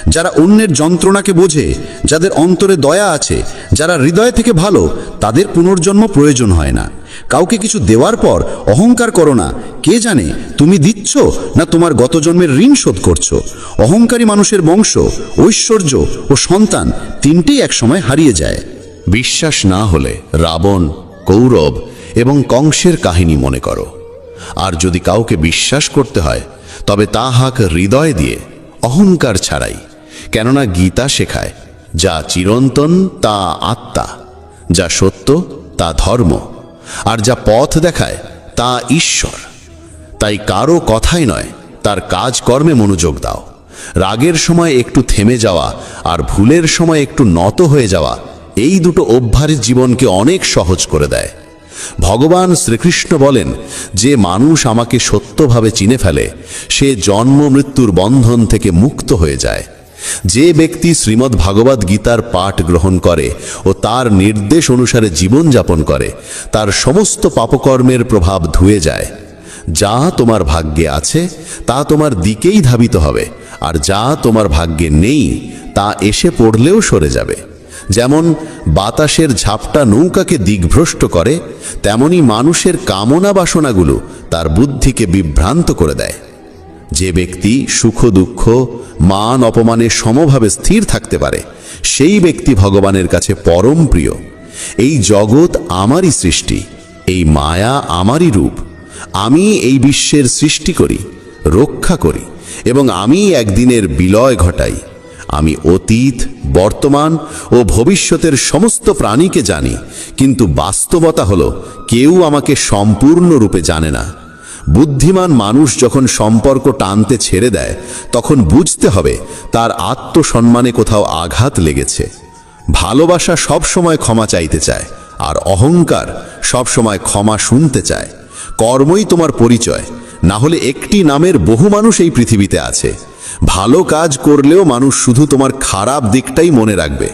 যারা অন্যের যন্ত্রণাকে বোঝে, যাদের অন্তরে দয়া আছে, যারা হৃদয় থেকে ভালো, তাদের পুনর্জন্ম প্রয়োজন হয় না। কাউকে কিছু দেওয়ার পর অহংকার করো না। কে জানে তুমি দিচ্ছ না তোমার গত জন্মের ঋণ শোধ করছো। অহংকারী মানুষের বংশ, ঐশ্বর্য ও সন্তান তিনটেই একসময় হারিয়ে যায়। বিশ্বাস না হলে রাবণ, কৌরব এবং কংসের কাহিনী মনে করো। আর যদি কাউকে বিশ্বাস করতে হয় তবে তা হাক হৃদয় দিয়ে, অহংকার ছাড়াই। কেননা গীতা শেখায়, যা চিরন্তন তা আত্মা, যা সত্য তা ধর্ম, আর যা পথ দেখায় তা ঈশ্বর। তাই কারো কথাই নয়, তার কাজকর্মে মনোযোগ দাও। রাগের সময় একটু থেমে যাওয়া আর ভুলের সময় একটু নত হয়ে যাওয়া, এই দুটো অভ্যাস জীবনকে অনেক সহজ করে দেয়। ভগবান শ্রীকৃষ্ণ বলেন, যে মানুষ আমাকে সত্যভাবে চিনে ফেলে সে জন্ম মৃত্যুর বন্ধন থেকে মুক্ত হয়ে যায়। যে ব্যক্তি শ্রীমদ্ ভাগবত গীতার পাঠ গ্রহণ করে ও তার নির্দেশ অনুসারে জীবনযাপন করে, তার সমস্ত পাপকর্মের প্রভাব ধুয়ে যায়। যা তোমার ভাগ্যে আছে তা তোমার দিকেই ধাবিত হবে, আর যা তোমার ভাগ্যে নেই তা এসে পড়লেও সরে যাবে। যেমন বাতাসের ঝাপটা নৌকাকে দিগ্ভ্রষ্ট করে, তেমনি মানুষের কামনা বাসনাগুলো তার বুদ্ধিকে বিভ্রান্ত করে দেয়। যে ব্যক্তি সুখ দুঃখ, মান অপমানে সমভাবে স্থির থাকতে পারে, সেই ব্যক্তি ভগবানের কাছে পরম প্রিয়। এই জগৎ আমারই সৃষ্টি, এই মায়া আমারই রূপ। আমি এই বিশ্বের সৃষ্টি করি, রক্ষা করি, এবং আমি একদিনের বিলয় ঘটাই। আমি অতীত, বর্তমান ও ভবিষ্যতের সমস্ত প্রাণীকে জানি, কিন্তু বাস্তবতা হলো কেউ আমাকে সম্পূর্ণরূপে জানে না। বুদ্ধিমান মানুষ যখন সম্পর্ক টানতে ছেড়ে দেয়, তখন বুঝতে হবে তার আত্মসম্মানে কোথাও আঘাত লেগেছে। ভালোবাসা সবসময় ক্ষমা চাইতে চায়, আর অহংকার সবসময় ক্ষমা শুনতে চায়। কর্মই তোমার পরিচয়, না হলে একটি নামের বহু মানুষ এই পৃথিবীতে আছে। ভালো কাজ করলেও মানুষ শুধু তোমার খারাপ দিকটাই মনে রাখবে।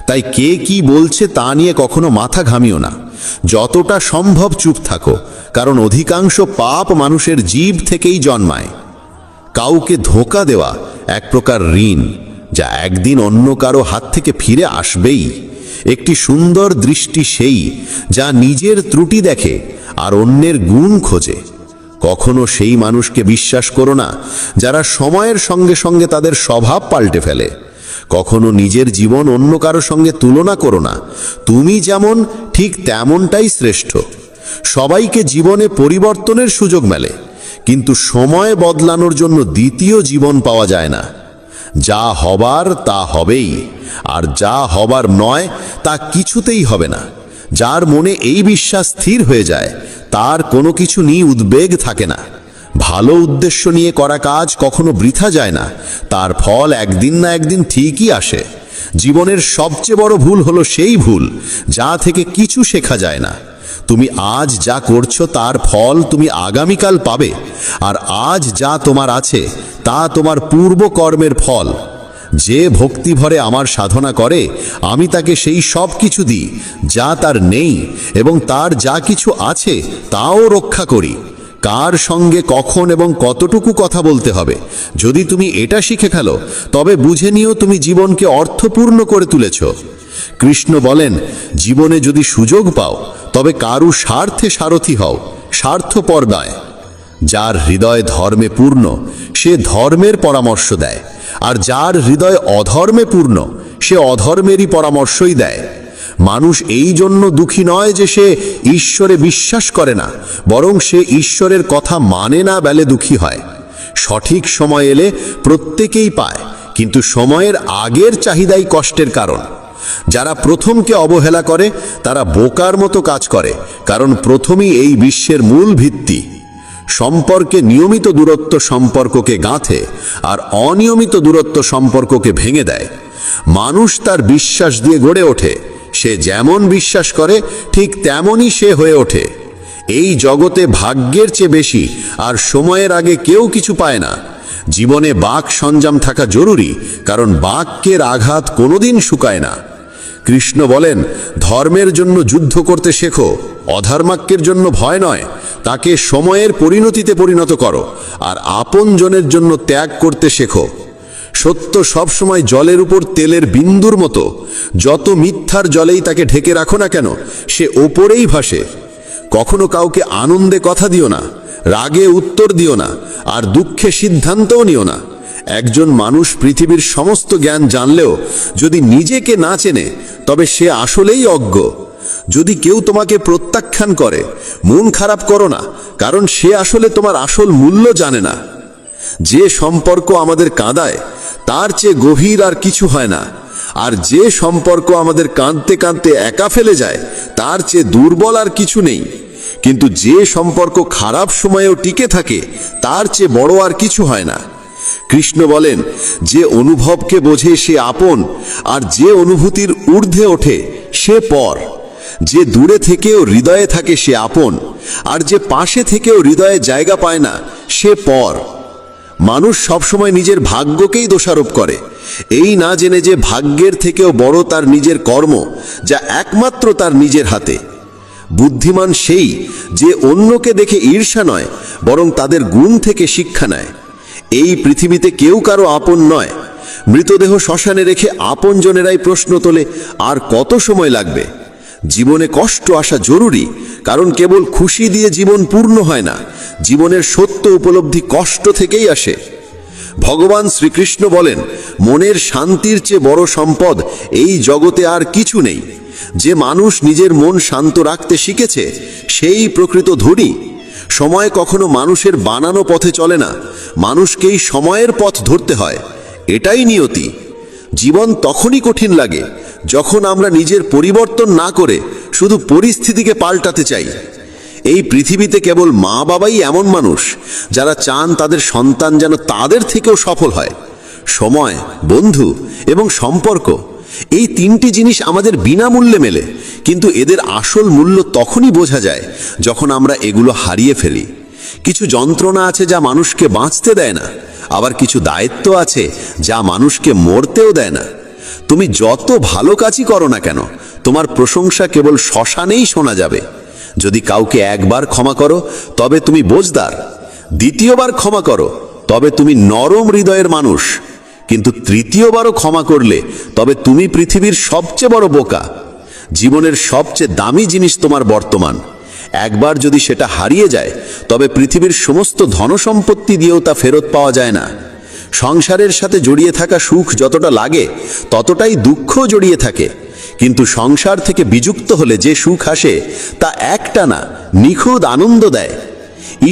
তাই কে কি বলছে তা নিয়ে কখনো মাথা ঘামিও না। যতটা সম্ভব চুপ থাকো, কারণ অধিকাংশ পাপ মানুষের জীব থেকেই জন্মায়। কাউকে ধোঁকা দেওয়া এক প্রকার ঋণ, যা একদিন অন্য কারো হাত থেকে ফিরে আসবেই। একটি সুন্দর দৃষ্টি সেই যা নিজের ত্রুটি দেখে আর অন্যের গুণ খোঁজে। কখনো সেই মানুষকে বিশ্বাস করো না যারা সময়ের সঙ্গে সঙ্গে তাদের স্বভাব পাল্টে ফেলে। কখনো নিজের জীবন অন্য কারো সঙ্গে তুলনা করো না। তুমি যেমন ঠিক তেমনটাই শ্রেষ্ঠ। সবাইকে জীবনে পরিবর্তনের সুযোগ মেলে, কিন্তু সময় বদলানোর জন্য দ্বিতীয় জীবন পাওয়া যায় না। যা হবার তা হবেই, আর যা হবার নয় তা কিছুতেই হবে না। যার মনে এই বিশ্বাস স্থির হয়ে যায়, তার কোনো কিছু নিয়ে উদ্বেগ থাকে না। ভালো উদ্দেশ্য নিয়ে করা কাজ কখনো বৃথা যায় না, তার ফল একদিন না একদিন ঠিকই আসে। জীবনের সবচেয়ে বড় ভুল হলো সেই ভুল যা থেকে কিছু শেখা যায় না। তুমি আজ যা করছো তার ফল তুমি আগামীকাল পাবে, আর আজ যা তোমার আছে তা তোমার পূর্ব কর্মের ফল। যে ভক্তি ভরে আমার সাধনা করে, আমি তাকে সেই সব কিছু দিই যা তার নেই, এবং তার যা কিছু আছে তাও রক্ষা করি। কার সঙ্গে কখন এবং কতটুকু কথা বলতে হবে, যদি তুমি এটা শিখে ফেলো, তবে বুঝে নিও তুমি জীবনকে অর্থপূর্ণ করে তুলেছ। কৃষ্ণ বলেন, জীবনে যদি সুযোগ পাও তবে কারু স্বার্থে সারথি হও, স্বার্থপর নয়। যার হৃদয় ধর্মে পূর্ণ সে ধর্মের পরামর্শ দেয়, আর যার হৃদয় অধর্মে পূর্ণ সে অধর্মেরই পরামর্শই দেয়। মানুষ এই জন্য দুঃখী নয় যে সে ঈশ্বরে বিশ্বাস করে না, বরং সে ঈশ্বরের কথা মানে না বলে দুঃখী হয়। সঠিক সময় এলে প্রত্যেকেই পায়, কিন্তু সময়ের আগের চাহিদাই কষ্টের কারণ। যারা প্রথমকে অবহেলা করে তারা বোকার মতো কাজ করে, কারণ প্রথমই এই বিশ্বের মূল ভিত্তি। সম্পর্কে নিয়মিত দূরত্ব সম্পর্ককে গাঁথে, আর অনিয়মিত দূরত্ব সম্পর্ককে ভেঙে দেয়। মানুষ তার বিশ্বাস দিয়ে গড়ে ওঠে, সে যেমন বিশ্বাস করে ঠিক তেমনই সে হয়ে ওঠে। এই জগতে ভাগ্যের চেয়ে বেশি আর সময়ের আগে কেউ কিছু পায় না। জীবনে বাক সঞ্জাম থাকা জরুরি, কারণ বাক্যের আঘাত কোনোদিন শুকায় না। কৃষ্ণ বলেন, ধর্মের জন্য যুদ্ধ করতে শেখো, অধর্মাক্যের জন্য ভয় নয়। তাকে সময়ের পরিণতিতে পরিণত করো, আর আপনজনের জন্য ত্যাগ করতে শেখো। সত্য সবসময় জলের উপর তেলের বিন্দুর মতো, যত মিথ্যার জলেই তাকে ঢেকে রাখো না কেন, সে ওপরেই ভাসে। কখনো কাউকে আনন্দে কথা দিও না, রাগে উত্তর দিও না, আর দুঃখে সিদ্ধান্তও নিও না। একজন মানুষ পৃথিবীর সমস্ত জ্ঞান জানলেও যদি নিজেকে না চেনে, তবে সে আসলেই অজ্ঞ। যদি কেউ তোমাকে প্রত্যাখ্যান করে, মন খারাপ করো না, কারণ সে আসলে তোমার আসল মূল্য জানে না। যে সম্পর্ক আমাদের কাঁদায় তার চেয়ে গভীর আর কিছু হয় না, আর যে সম্পর্ক আমাদের কাঁদতে কাঁদতে একা ফেলে যায় তার চেয়ে দুর্বল আর কিছু নেই। কিন্তু যে সম্পর্ক খারাপ সময়েও টিকে থাকে তার চেয়ে বড় আর কিছু হয় না। কৃষ্ণ বলেন, যে অনুভবকে বোঝে সে আপন, আর যে অনুভূতির ঊর্ধ্বে ওঠে সে পর। যে দূরে থেকেও হৃদয়ে থাকে সে আপন, আর যে পাশে থেকেও হৃদয়ে জায়গা পায় না সে পর। মানুষ সবসময় নিজের ভাগ্যকেই দোষারোপ করে, এই না জেনে যে ভাগ্যের থেকেও বড় তার নিজের কর্ম, যা একমাত্র তার নিজের হাতে। বুদ্ধিমান সেই যে অন্যকে দেখে ঈর্ষা নয়, বরং তাদের গুণ থেকে শিক্ষা নেয়। এই পৃথিবীতে কেউ কারো আপন নয়। মৃতদেহ শ্মশানে রেখে আপনজনেরাই প্রশ্ন তোলে, আর কত সময় লাগবে। জীবনে কষ্ট আসা জরুরি, কারণ কেবল খুশি দিয়ে জীবন পূর্ণ হয় না। জীবনের সত্য উপলব্ধি কষ্ট থেকেই আসে। ভগবান শ্রীকৃষ্ণ বলেন, মনের শান্তির চেয়ে বড় সম্পদ এই জগতে আর কিছু নেই। যে মানুষ নিজের মন শান্ত রাখতে শিখেছে সেই প্রকৃত ধনী। সময় কখনো মানুষের বানানো পথে চলে না, মানুষকেই সময়ের পথ ধরতে হয়, এটাই নিয়তি। জীবন তখনই কঠিন লাগে যখন আমরা নিজের পরিবর্তন না করে শুধু পরিস্থিতিকে পাল্টাতে চাই। এই পৃথিবীতে কেবল মা বাবাই এমন মানুষ যারা চান তাদের সন্তান যেন তাদের থেকেও সফল হয়। সময়, বন্ধু এবং সম্পর্ক, এই তিনটি জিনিস আমাদের বিনামূল্যে মেলে, কিন্তু এদের আসল মূল্য তখনই বোঝা যায় যখন আমরা এগুলো হারিয়ে ফেলি। কিছু যন্ত্রণা আছে যা মানুষকে বাঁচতে দেয় না, আবার কিছু দায়িত্ব আছে যা মানুষকে মরতেও দেয় না। তুমি যত ভালো কাজই করো না কেন, তোমার প্রশংসা কেবল শ্মশানেই শোনা যাবে। যদি কাউকে একবার ক্ষমা করো তবে তুমি বোঝদার, দ্বিতীয়বার ক্ষমা করো তবে তুমি নরম হৃদয়ের মানুষ, কিন্তু তৃতীয়বারও ক্ষমা করলে তবে তুমি পৃথিবীর সবচেয়ে বড় বোকা। জীবনের সবচেয়ে দামি জিনিস তোমার বর্তমান। একবার যদি সেটা হারিয়ে যায় তবে পৃথিবীর সমস্ত ধনসম্পত্তি দিয়েও তা ফেরত পাওয়া যায় না। সংসারের সাথে জড়িয়ে থাকা সুখ যতটা লাগে ততটাই দুঃখ জড়িয়ে থাকে, কিন্তু সংসার থেকে বিযুক্ত হলে যে সুখ আসে তা একটানা নিখুঁত আনন্দ দেয়।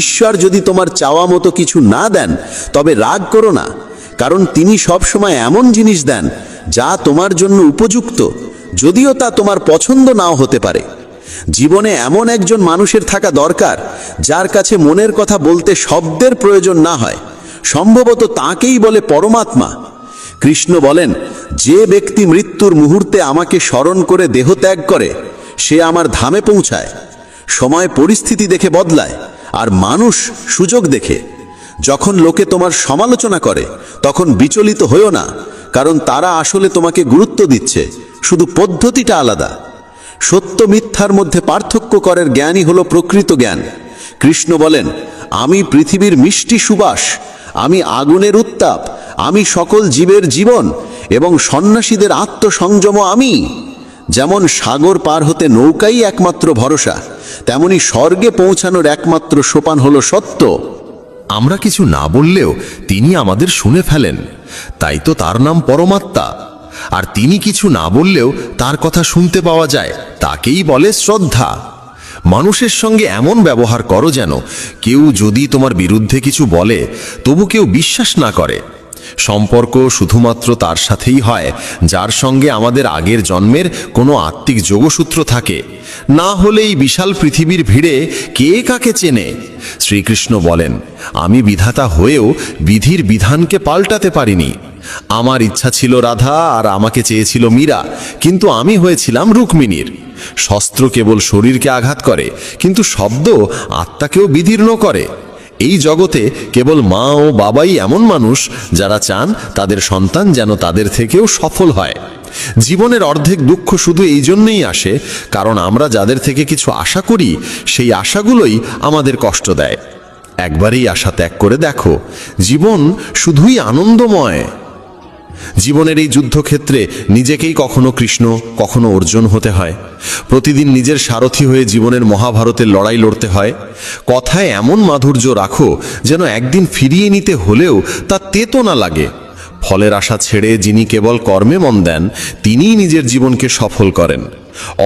ঈশ্বর যদি তোমার চাওয়া মতো কিছু না দেন তবে রাগ করো না, কারণ তিনি সবসময় এমন জিনিস দেন যা তোমার জন্য উপযুক্ত, যদিও তা তোমার পছন্দ নাও হতে পারে। জীবনে এমন একজন মানুষের থাকা দরকার যার কাছে মনের কথা বলতে শব্দের প্রয়োজন না হয়। সম্ভবত তাকেই বলে পরমাত্মা। কৃষ্ণ বলেন, যে ব্যক্তি মৃত্যুর মুহূর্তে আমাকে স্মরণ করে দেহ ত্যাগ করে সে আমার ধামে পৌঁছায়। সময় পরিস্থিতি দেখে বদলায়, আর মানুষ সুযোগ দেখে। যখন লোকে তোমার সমালোচনা করে তখন বিচলিত হইও না, কারণ তারা আসলে তোমাকে গুরুত্ব দিচ্ছে, শুধু পদ্ধতিটা আলাদা। সত্য মিথ্যার মধ্যে পার্থক্য করার জ্ঞানই হলো প্রকৃত জ্ঞান। কৃষ্ণ বলেন, আমি পৃথিবীর মিষ্টি সুবাস, আমি আগুনের উত্তাপ, আমি সকল জীবের জীবন এবং সন্ন্যাসীদের আত্মসংযম আমি। যেমন সাগর পার হতে নৌকাই একমাত্র ভরসা, তেমনি স্বর্গে পৌঁছানোর একমাত্র সোপান হলো সত্য। আমরা কিছু না বললেও তিনি আমাদের শুনে ফেলেন, তাই তো তার নাম পরমাত্মা। আর তিনি কিছু না বললেও তার কথা শুনতে পাওয়া যায়, তাকেই বলে শ্রদ্ধা। মানুষের সঙ্গে এমন ব্যবহার করো যেন কেউ যদি তোমার বিরুদ্ধে কিছু বলে তবু কেউ বিশ্বাস না করে। সম্পর্ক শুধুমাত্র তার সাথেই হয় যার সঙ্গে আমাদের আগের জন্মের কোনো আত্মিক যোগসূত্র থাকে, না হলে এই বিশাল পৃথিবীর ভিড়ে কে কাকে চেনে। শ্রীকৃষ্ণ বলেন, আমি বিধাতা হয়েও বিধির বিধানকে পাল্টাতে পারিনি। আমার ইচ্ছা ছিল রাধা আর আমাকে চেয়েছিল মীরা, কিন্তু আমি হয়েছিলাম রুক্মিণীর। শস্ত্র কেবল শরীরকে আঘাত করে, কিন্তু শব্দ আত্মাকেও বিদীর্ণ করে। এই জগতে কেবল মা ও বাবাই এমন মানুষ যারা চান তাদের সন্তান যেন তাদের থেকেও সফল হয়। জীবনের অর্ধেক দুঃখ শুধু এই জন্যই আসে কারণ আমরা যাদের থেকে কিছু আশা করি সেই আশাগুলোই আমাদের কষ্ট দেয়। একবারই আশা ত্যাগ করে দেখো, জীবন শুধুই আনন্দময়। জীবনের এই যুদ্ধক্ষেত্রে নিজেকেই কখনো কৃষ্ণ কখনো অর্জুন হতে হয়। প্রতিদিন নিজের সারথি হয়ে জীবনের মহাভারতের লড়াই লড়তে হয়। কথায় এমন মাধুর্য রাখো যেন একদিন ফিরিয়ে নিতে হলেও তা তেতো না লাগে। ফলের আশা ছেড়ে যিনি কেবল কর্মে মন দেন তিনিই নিজের জীবনকে সফল করেন।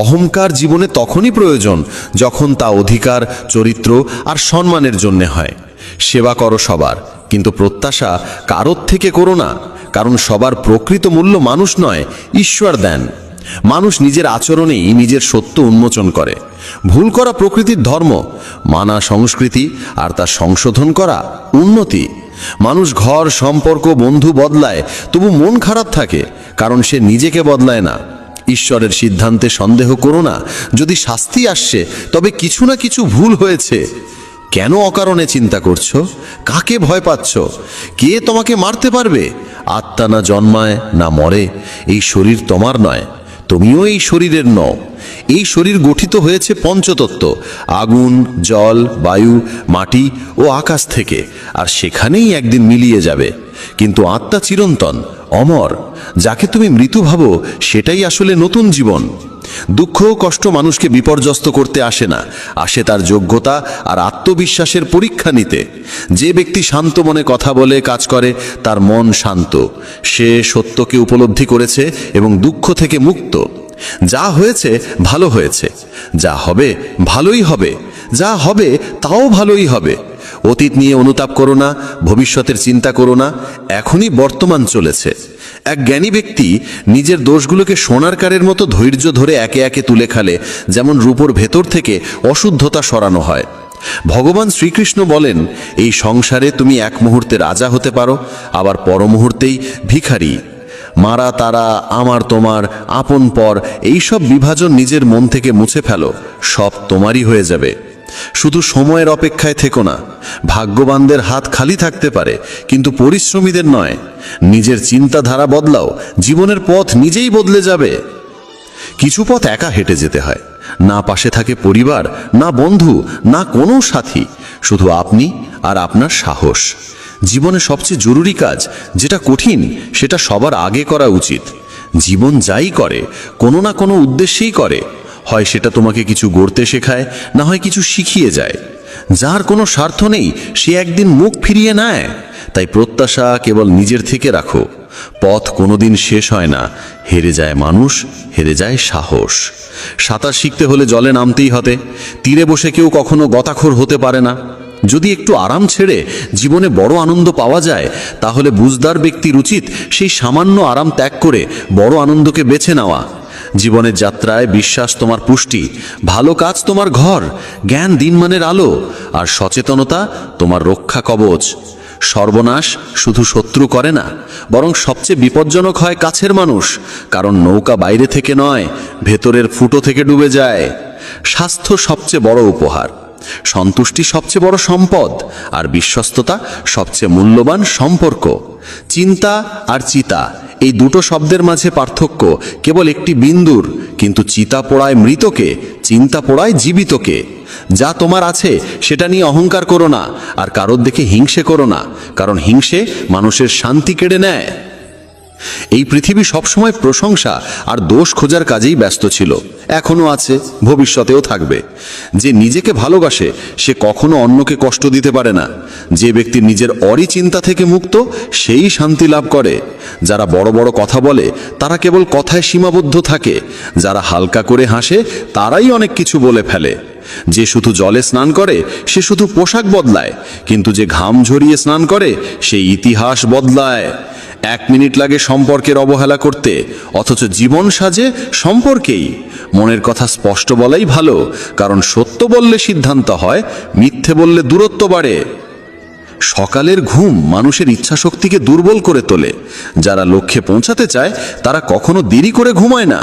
অহংকার জীবনে তখনই প্রয়োজন যখন তা অধিকার, চরিত্র আর সম্মানের জন্য হয়। সেবা করো সবার, কিন্তু প্রত্যাশা কারোর থেকে করো না, কারণ সবার প্রকৃত মূল্য মানুষ নয়, ঈশ্বর দেন। মানুষ নিজের আচরণেই নিজের সত্য উন্মোচন করে। ভুল করা প্রকৃতির ধর্ম, মানা সংস্কৃতি, আর তা সংশোধন করা উন্নতি। মানুষ ঘর, সম্পর্ক, বন্ধু বদলায়, তবু মন খারাপ থাকে কারণ সে নিজেকে বদলায় না। ঈশ্বরের সিদ্ধান্তে সন্দেহ করো না। যদি শাস্তি আসছে তবে কিছু না কিছু ভুল হয়েছে। কেন অকারণে চিন্তা করছো? কাকে ভয় পাচ্ছ? কে তোমাকে মারতে পারবে? আত্মা না জন্মায় না মরে। এই শরীর তোমার নয়, তুমিও এই শরীরের নও। এই শরীর গঠিত হয়েছে পঞ্চতত্ত্ব, আগুন, জল, বায়ু, মাটি ও আকাশ থেকে, আর সেখানেই একদিন মিলিয়ে যাবে। কিন্তু আত্মা চিরন্তন, অমর। যাকে তুমি মৃত্যু ভাবো সেটাই আসলে নতুন জীবন। দুঃখ ও কষ্ট মানুষকে বিপর্যস্ত করতে আসে না, আসে তার যোগ্যতা আর আত্মবিশ্বাসের পরীক্ষা নিতে। যে ব্যক্তি শান্ত মনে কথা বলে, কাজ করে, তার মন শান্ত। সে সত্যকে উপলব্ধি করেছে এবং দুঃখ থেকে মুক্ত। যা হয়েছে ভালো হয়েছে, যা হবে ভালোই হবে, যা হবে তাও ভালোই হবে। অতীত নিয়ে অনুতাপ করো না, ভবিষ্যতের চিন্তা করো না, এখনই বর্তমান চলেছে। এক জ্ঞানী ব্যক্তি নিজের দোষগুলোকে সোনার কারের মতো ধৈর্য ধরে একে একে তুলে খালে যেমন রূপোর ভেতর থেকে অশুদ্ধতা সরানো হয়। ভগবান শ্রীকৃষ্ণ বলেন, এই সংসারে তুমি এক মুহূর্তে রাজা হতে পারো, আবার পর মুহূর্তেই ভিখারি। মারা তারা, আমার তোমার, আপন পর, এইসব বিভাজন নিজের মন থেকে মুছে ফেলো, সব তোমারই হয়ে যাবে। শুধু সময়ের অপেক্ষায় থেকো না। ভাগ্যবানদের হাত খালি থাকতে পারে, কিন্তু পরিশ্রমীদের নয়। নিজের চিন্তাধারা বদলাও, জীবনের পথ নিজেই বদলে যাবে। কিছু পথ একা হেঁটে যেতে হয়, না পাশে থাকে পরিবার, না বন্ধু, না কোনো সাথী, শুধু আপনি আর আপনার সাহস। জীবনে সবচেয়ে জরুরি কাজ যেটা কঠিন, সেটা সবার আগে করা উচিত। জীবন যাই করে কোনো না কোনো উদ্দেশ্যেই করে, হয় সেটা তোমাকে কিছু গড়তে শেখায়, না হয় কিছু শিখিয়ে যায়। যার কোনো স্বার্থ নেই সে একদিন মুখ ফিরিয়ে নেয়। তাই প্রত্যাশা কেবল নিজের থেকে রাখো। পথ কোনোদিন শেষ হয় না, হেরে যায় মানুষ, হেরে যায় সাহস। সাঁতার শিখতে হলে জলে নামতেই হতে, তীরে বসে কেউ কখনো গতাখোর হতে পারে না। যদি একটু আরাম ছেড়ে জীবনে বড় আনন্দ পাওয়া যায়, তাহলে বুঝদার ব্যক্তির উচিত সেই সামান্য আরাম ত্যাগ করে বড় আনন্দকে বেছে নেওয়া। জীবনের যাত্রায় বিশ্বাস তোমার পুষ্টি, ভালো কাজ তোমার ঘর, জ্ঞান দিনমানের আলো, আর সচেতনতা তোমার রক্ষা কবচ। সর্বনাশ শুধু শত্রু করে না, বরং সবচেয়ে বিপজ্জনক হয় কাছের মানুষ, কারণ নৌকা বাইরে থেকে নয়, ভেতরের ফুটো থেকে ডুবে যায়। স্বাস্থ্য সবচেয়ে বড় উপহার, সন্তুষ্টি সবচেয়ে বড় সম্পদ, আর বিশ্বস্ততা সবচেয়ে মূল্যবান সম্পর্ক। চিন্তা আর চিতা, এই দুটো শব্দের মাঝে পার্থক্য কেবল একটি বিন্দুর, কিন্তু চিতা পোড়ায় মৃতকে, চিন্তা পোড়ায় জীবিতকে। যা তোমার আছে সেটা নিয়ে অহংকার করো না, আর কারোর দেখে হিংসে করো না, কারণ হিংসে মানুষের শান্তি কেড়ে নেয়। এই পৃথিবী সবসময় প্রশংসা আর দোষ খোঁজার কাজেই ব্যস্ত ছিল, এখনো আছে, ভবিষ্যতেও থাকবে। যে নিজেকে ভালোবাসে সে কখনো অন্যকে কষ্ট দিতে পারে না। যে ব্যক্তি নিজের অরিচিন্তা থেকে মুক্ত সেই শান্তি লাভ করে। যারা বড় বড় কথা বলে তারা কেবল কথায় সীমাবদ্ধ থাকে, যারা হালকা করে হাসে তারাই অনেক কিছু বলে ফেলে। যে শুধু জলে স্নান করে সে শুধু পোশাক বদলায়, কিন্তু যে ঘাম ঝরিয়ে স্নান করে সে ইতিহাস বদলায়। 1 মিনিট লাগে সম্পর্কের অবহেলা করতে, অথচ জীবন সাজে সম্পর্কেই। মনের কথা স্পষ্ট বলাই ভালো, কারণ সত্য বললে সিদ্ধান্ত হয়, মিথ্যে বললে দূরত্ব বাড়ে। সকালের ঘুম মানুষের ইচ্ছাশক্তিকে দুর্বল করে তোলে। যারা লক্ষ্যে পৌঁছাতে চায় তারা কখনো দেরি করে ঘুমায় না।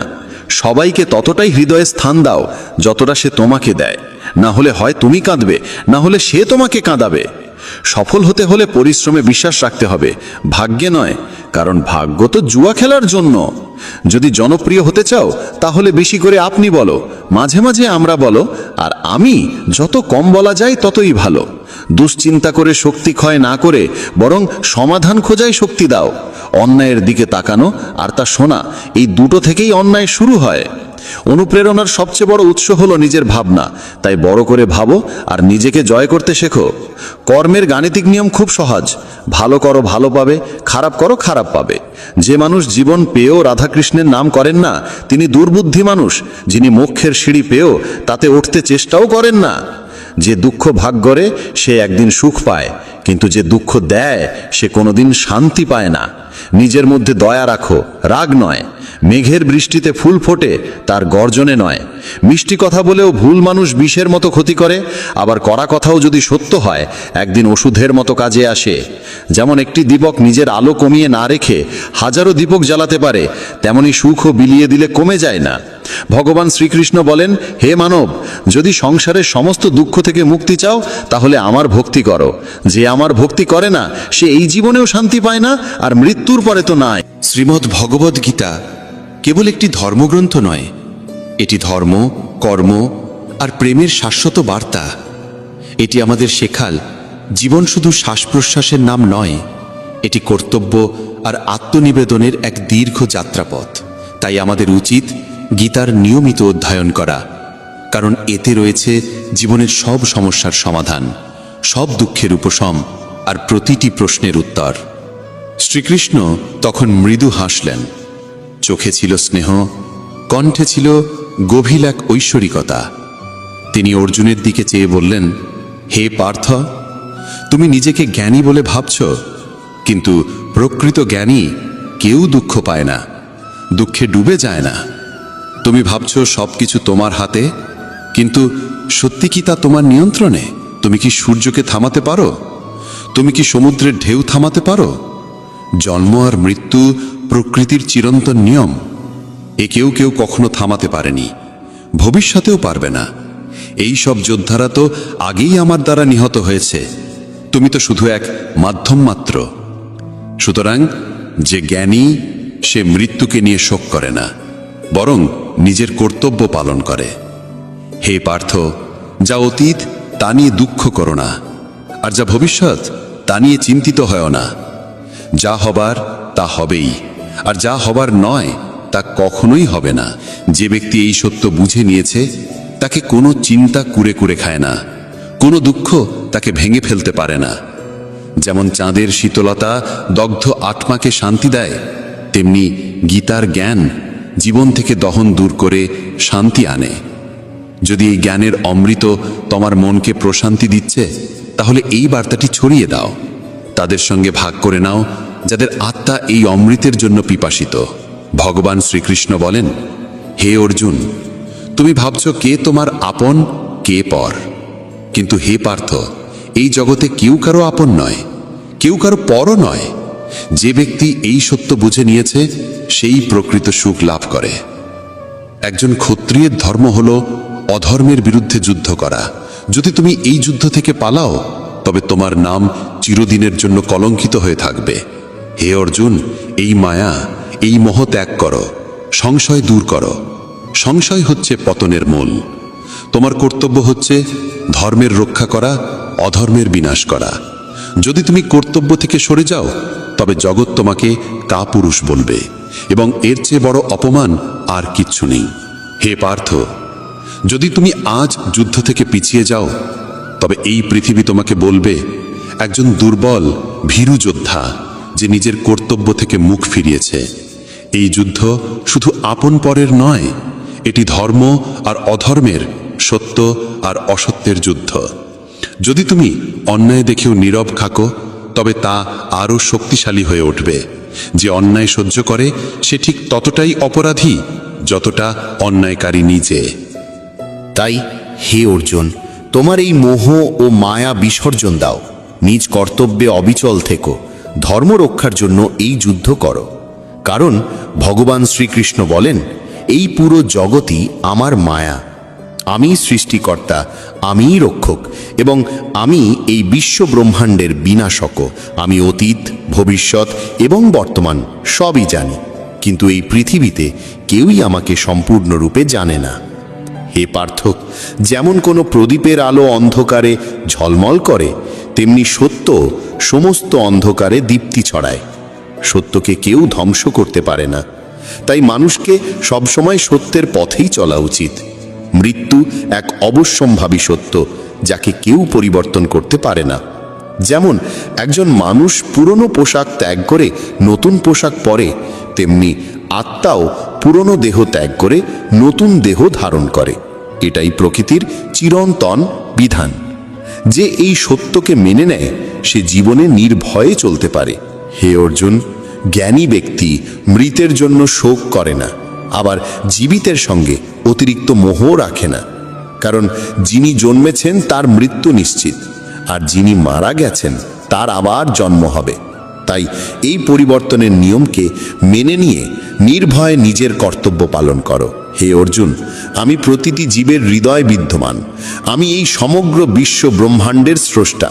সবাইকে ততটাই হৃদয়ে স্থান দাও যতটা সে তোমাকে দেয়, না হলে হয় তুমি কাঁদবে, না হলে সে তোমাকে কাঁদাবে। সফল হতে হলে পরিশ্রমে বিশ্বাস রাখতে হবে, ভাগ্যে নয়, কারণ ভাগ্য তো জুয়া খেলার জন্য। যদি জনপ্রিয় হতে চাও তাহলে বেশি করে আপনি বলো, মাঝে মাঝে আমরা বলো, আর আমি যত কম বলা যায় ততই ভালো। দুশ্চিন্তা করে শক্তি ক্ষয় না করে বরং সমাধান খোঁজায় শক্তি দাও। অন্যায়ের দিকে তাকানো আর তা শোনা, এই দুটো থেকেই অন্যায় শুরু হয়। অনুপ্রেরণার সবচেয়ে বড় উৎস হলো নিজের ভাবনা, তাই বড় করে ভাবো আর নিজেকে জয় করতে শেখো। কর্মের গাণিতিক নিয়ম খুব সহজ, ভালো করো ভালো পাবে, খারাপ করো খারাপ পাবে। যে মানুষ জীবন পেয়েও রাধাকৃষ্ণের নাম করেন না তিনি দুর্বুদ্ধি মানুষ, যিনি মোক্ষের সিঁড়ি পেয়েও তাতে উঠতে চেষ্টাও করেন না। যে দুঃখ ভাগ করে সে একদিন সুখ পায়, কিন্তু যে দুঃখ দেয় সে কোনোদিন শান্তি পায় না। নিজের মধ্যে দয়া রাখো, রাগ নয়। মেঘের বৃষ্টিতে ফুল ফোটে, তার গর্জনে নয়। মিষ্টি কথা বলেও ভুল মানুষ বিষের মতো ক্ষতি করে, আবার কড়া কথাও যদি সত্য হয় একদিন ওষুধের মতো কাজে আসে। যেমন একটি দীপক নিজের আলো কমিয়ে না রেখে হাজারো দীপক জ্বালাতে পারে, তেমনি সুখও বিলিয়ে দিলে কমে যায় না। ভগবান শ্রীকৃষ্ণ বলেন, হে মানব, যদি সংসারের সমস্ত দুঃখ থেকে মুক্তি চাও তাহলে আমার ভক্তি করো। যে আমার ভক্তি করে না সে এই জীবনেও শান্তি পায় না, আর মৃত্যুর পরে তো নাই। শ্রীমদ্ ভগবদ্ গীতা কেবল একটি ধর্মগ্রন্থ নয়, এটি ধর্ম, কর্ম আর প্রেমের শাশ্বত বার্তা। এটি আমাদের শেখাল জীবন শুধু শ্বাস প্রশ্বাসের নাম নয়, এটি কর্তব্য আর আত্মনিবেদনের এক দীর্ঘ যাত্রাপথ। তাই আমাদের উচিত গীতার নিয়মিত অধ্যয়ন করা, কারণ এতে রয়েছে জীবনের সব সমস্যার সমাধান, সব দুঃখের উপশম আর প্রতিটি প্রশ্নের উত্তর। শ্রীকৃষ্ণ তখন মৃদু হাসলেন, চোখে ছিল স্নেহ, কণ্ঠে ছিল গভীর এক ঐশ্বরিকতা। তিনি অর্জুনের দিকে চেয়ে বললেন, হে পার্থ, তুমি নিজেকে জ্ঞানী বলে ভাবছ, কিন্তু প্রকৃত জ্ঞানী কেউ দুঃখ পায় না, দুঃখে ডুবে যায় না। তুমি ভাবছো সবকিছু তোমার হাতে, কিন্তু সত্যি কি তা তোমার নিয়ন্ত্রণে? তুমি কি সূর্যকে থামাতে পারো? তুমি কি সমুদ্রের ঢেউ থামাতে পারো? জন্ম আর মৃত্যু প্রকৃতির চিরন্তন নিয়ম, এ কেউ কেউ কখনো থামাতে পারেনি, ভবিষ্যতেও পারবে না। এই সব যোদ্ধারা তো আগেই আমার দ্বারা নিহত হয়েছে, তুমি তো শুধু এক মাধ্যম মাত্র। সুতরাং যে জ্ঞানী, সে মৃত্যুকে নিয়ে শোক করে না, বরং নিজের কর্তব্য পালন করে। হে পার্থ, যা অতীত তা নিয়ে দুঃখ করো না, আর যা ভবিষ্যৎ তা নিয়ে চিন্তিত হয় না। যা হবার তা হবেই, আর যা হবার নয় তা কখনোই হবে না। যে ব্যক্তি এই সত্য বুঝে নিয়েছে, তাকে কোনো চিন্তা কুরে কুরে খায় না, কোনো দুঃখ তাকে ভেঙে ফেলতে পারে না। যেমন চাঁদের শীতলতা দগ্ধ আত্মাকে শান্তি দেয়, তেমনি গীতার জ্ঞান জীবন থেকে দহন দূর করে শান্তি আনে। যদি এই জ্ঞানের অমৃত তোমার মনকে প্রশান্তি দিচ্ছে, তাহলে এই বার্তাটি ছড়িয়ে দাও, তাদের সঙ্গে ভাগ করে নাও যাদের আত্মা এই অমৃতের জন্য পিপাসিত। ভগবান শ্রীকৃষ্ণ বলেন, হে অর্জুন, তুমি ভাবছ কে তোমার আপন, কে পর, কিন্তু হে পার্থ, এই জগতে কেউ কারো আপন নয়, কেউ কারো পরও নয়। যে ব্যক্তি এই সত্য বুঝে নিয়েছে, সেই প্রকৃত সুখ লাভ করে। একজন ক্ষত্রিয়ের ধর্ম হল অধর্মের বিরুদ্ধে যুদ্ধ করা। যদি তুমি এই যুদ্ধ থেকে পালাও, তবে তোমার নাম চিরদিনের জন্য কলঙ্কিত হয়ে থাকবে। হে অর্জুন, এই মায়া, এই মোহ ত্যাগ করো, সংশয় দূর করো। সংশয় হচ্ছে পতনের মূল। তোমার কর্তব্য হচ্ছে ধর্মের রক্ষা করা, অধর্মের বিনাশ করা। যদি তুমি কর্তব্য থেকে সরে যাও, তবে জগৎ তোমাকে কাপুরুষ বলবে, এবং এর চেয়ে বড় অপমান আর কিচ্ছু নেই। হে পার্থ, যদি তুমি আজ যুদ্ধ থেকে পিছিয়ে যাও, তবে এই পৃথিবী তোমাকে বলবে একজন দুর্বল ভীরু যোদ্ধা, যে নিজের কর্তব্য থেকে মুখ ফিরিয়েছে। এই যুদ্ধ শুধু আপন পরের নয়, এটি ধর্ম আর অধর্মের, সত্য আর অসত্যের যুদ্ধ। যদি তুমি অন্যায় দেখেও নীরব থাকো, তবে তা আরও শক্তিশালী হয়ে উঠবে। যে অন্যায় সহ্য করে, সে ঠিক ততটাই অপরাধী যতটা অন্যায়কারী নিজে। তাই হে অর্জুন, তোমার এই মোহ ও মায়া বিসর্জন দাও, নিজ কর্তব্যে অবিচল থেকো, ধর্ম রক্ষার জন্য এই যুদ্ধ করো। কারণ ভগবান শ্রীকৃষ্ণ বলেন, এই পুরো জগৎই আমার মায়া, আমি সৃষ্টিকর্তা, আমিই রক্ষক, এবং আমি এই বিশ্ব ব্রহ্মাণ্ডের বিনাশকও। আমি অতীত, ভবিষ্যৎ এবং বর্তমান সবই জানি, কিন্তু এই পৃথিবীতে কেউই আমাকে সম্পূর্ণরূপে জানে না। হে পার্থ, যেমন কোনো প্রদীপের আলো অন্ধকারে ঝলমল করে, তেমনি সত্য সমস্ত অন্ধকারে দীপ্তি ছড়ায়। সত্যকে কেউ ধ্বংস করতে পারে না। তাই মানুষকে সবসময় সত্যের পথেই চলা উচিত। মৃত্যু এক অবশ্যম্ভাবী সত্য, যাকে কেউ পরিবর্তন করতে পারে না। যেমন একজন মানুষ পুরনো পোশাক ত্যাগ করে নতুন পোশাক পরে, তেমনি আত্মাও পুরনো দেহ ত্যাগ করে নতুন দেহ ধারণ করে। এটাই প্রকৃতির চিরন্তন বিধান। যে এই সত্যকে মেনে নেয়, সে জীবনে নির্ভয়ে চলতে পারে। হে অর্জুন, জ্ঞানী ব্যক্তি মৃতের জন্য শোক করে না, আবার জীবিতের সঙ্গে অতিরিক্ত মোহ রাখে না। কারণ যিনি জন্মেছেন তার মৃত্যু নিশ্চিত, আর যিনি মারা গেছেন তার আবার জন্ম হবে। তাই এই পরিবর্তনের নিয়মকে মেনে নিয়ে নির্ভয়ে নিজের কর্তব্য পালন করো। হে অর্জুন, আমি প্রতিটি জীবের হৃদয় বিদ্যমান। আমি এই সমগ্র বিশ্ব ব্রহ্মাণ্ডের স্রষ্টা।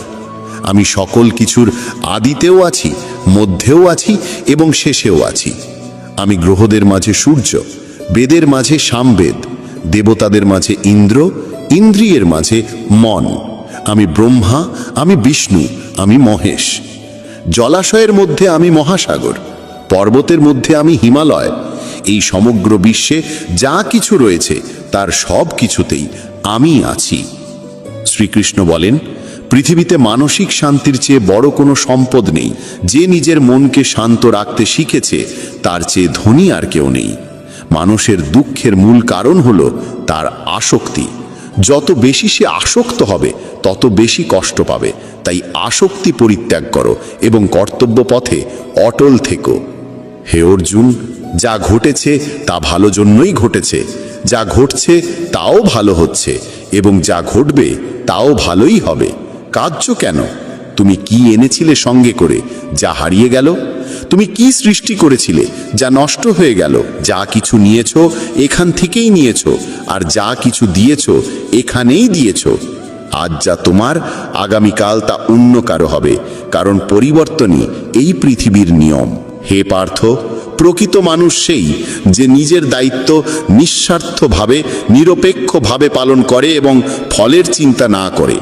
আমি সকল কিছুর আদিতেও আছি, মধ্যেও আছি এবং শেষেও আছি। আমি গ্রহদের মাঝে সূর্য, বেদের মাঝে সামবেদ, দেবতাদের মাঝে ইন্দ্র, ইন্দ্রিয়ের মাঝে মন। আমি ব্রহ্মা, আমি বিষ্ণু, আমি মহেশ। জলাশয়ের মধ্যে আমি মহাসাগর, পর্বতের মধ্যে আমি হিমালয়। এই সমগ্র বিশ্বে যা কিছু রয়েছে তার সব কিছুতেই আমি আছি। শ্রীকৃষ্ণ বলেন, পৃথিবীতে মানসিক শান্তির চেয়ে বড় কোনো সম্পদ নেই। যে নিজের মনকে শান্ত রাখতে শিখেছে, তার চেয়ে ধনী আর কেউ নেই। মানুষের দুঃখের মূল কারণ হলো তার আসক্তি। যত বেশি সে আসক্ত হবে, তত বেশি কষ্ট পাবে। তাই আসক্তি পরিত্যাগ করো এবং কর্তব্য পথে অটল থেকো। হে অর্জুন, যা ঘটেছে তা ভালো জন্যই ঘটেছে, যা ঘটছে তাও ভালো হচ্ছে, এবং যা ঘটবে তাও ভালোই হবে। কাঁদছো কেন? তুমি কি এনেছিলে সঙ্গে করে যা হারিয়ে গেল? তুমি কি সৃষ্টি করেছিলে যা নষ্ট হয়ে গেল? যা কিছু নিয়েছো এখান থেকেই নিয়েছো, আর যা কিছু দিয়েছো এখানেই দিয়েছো। আজ যা তোমার, আগামীকাল তা অন্য কারো হবে, কারণ পরিবর্তনই এই পৃথিবীর নিয়ম। হে পার্থ, প্রকৃত মানুষ সেই যে নিজের দায়িত্ব নিঃস্বার্থভাবে নিরপেক্ষভাবে পালন করে এবং ফলের চিন্তা না করে।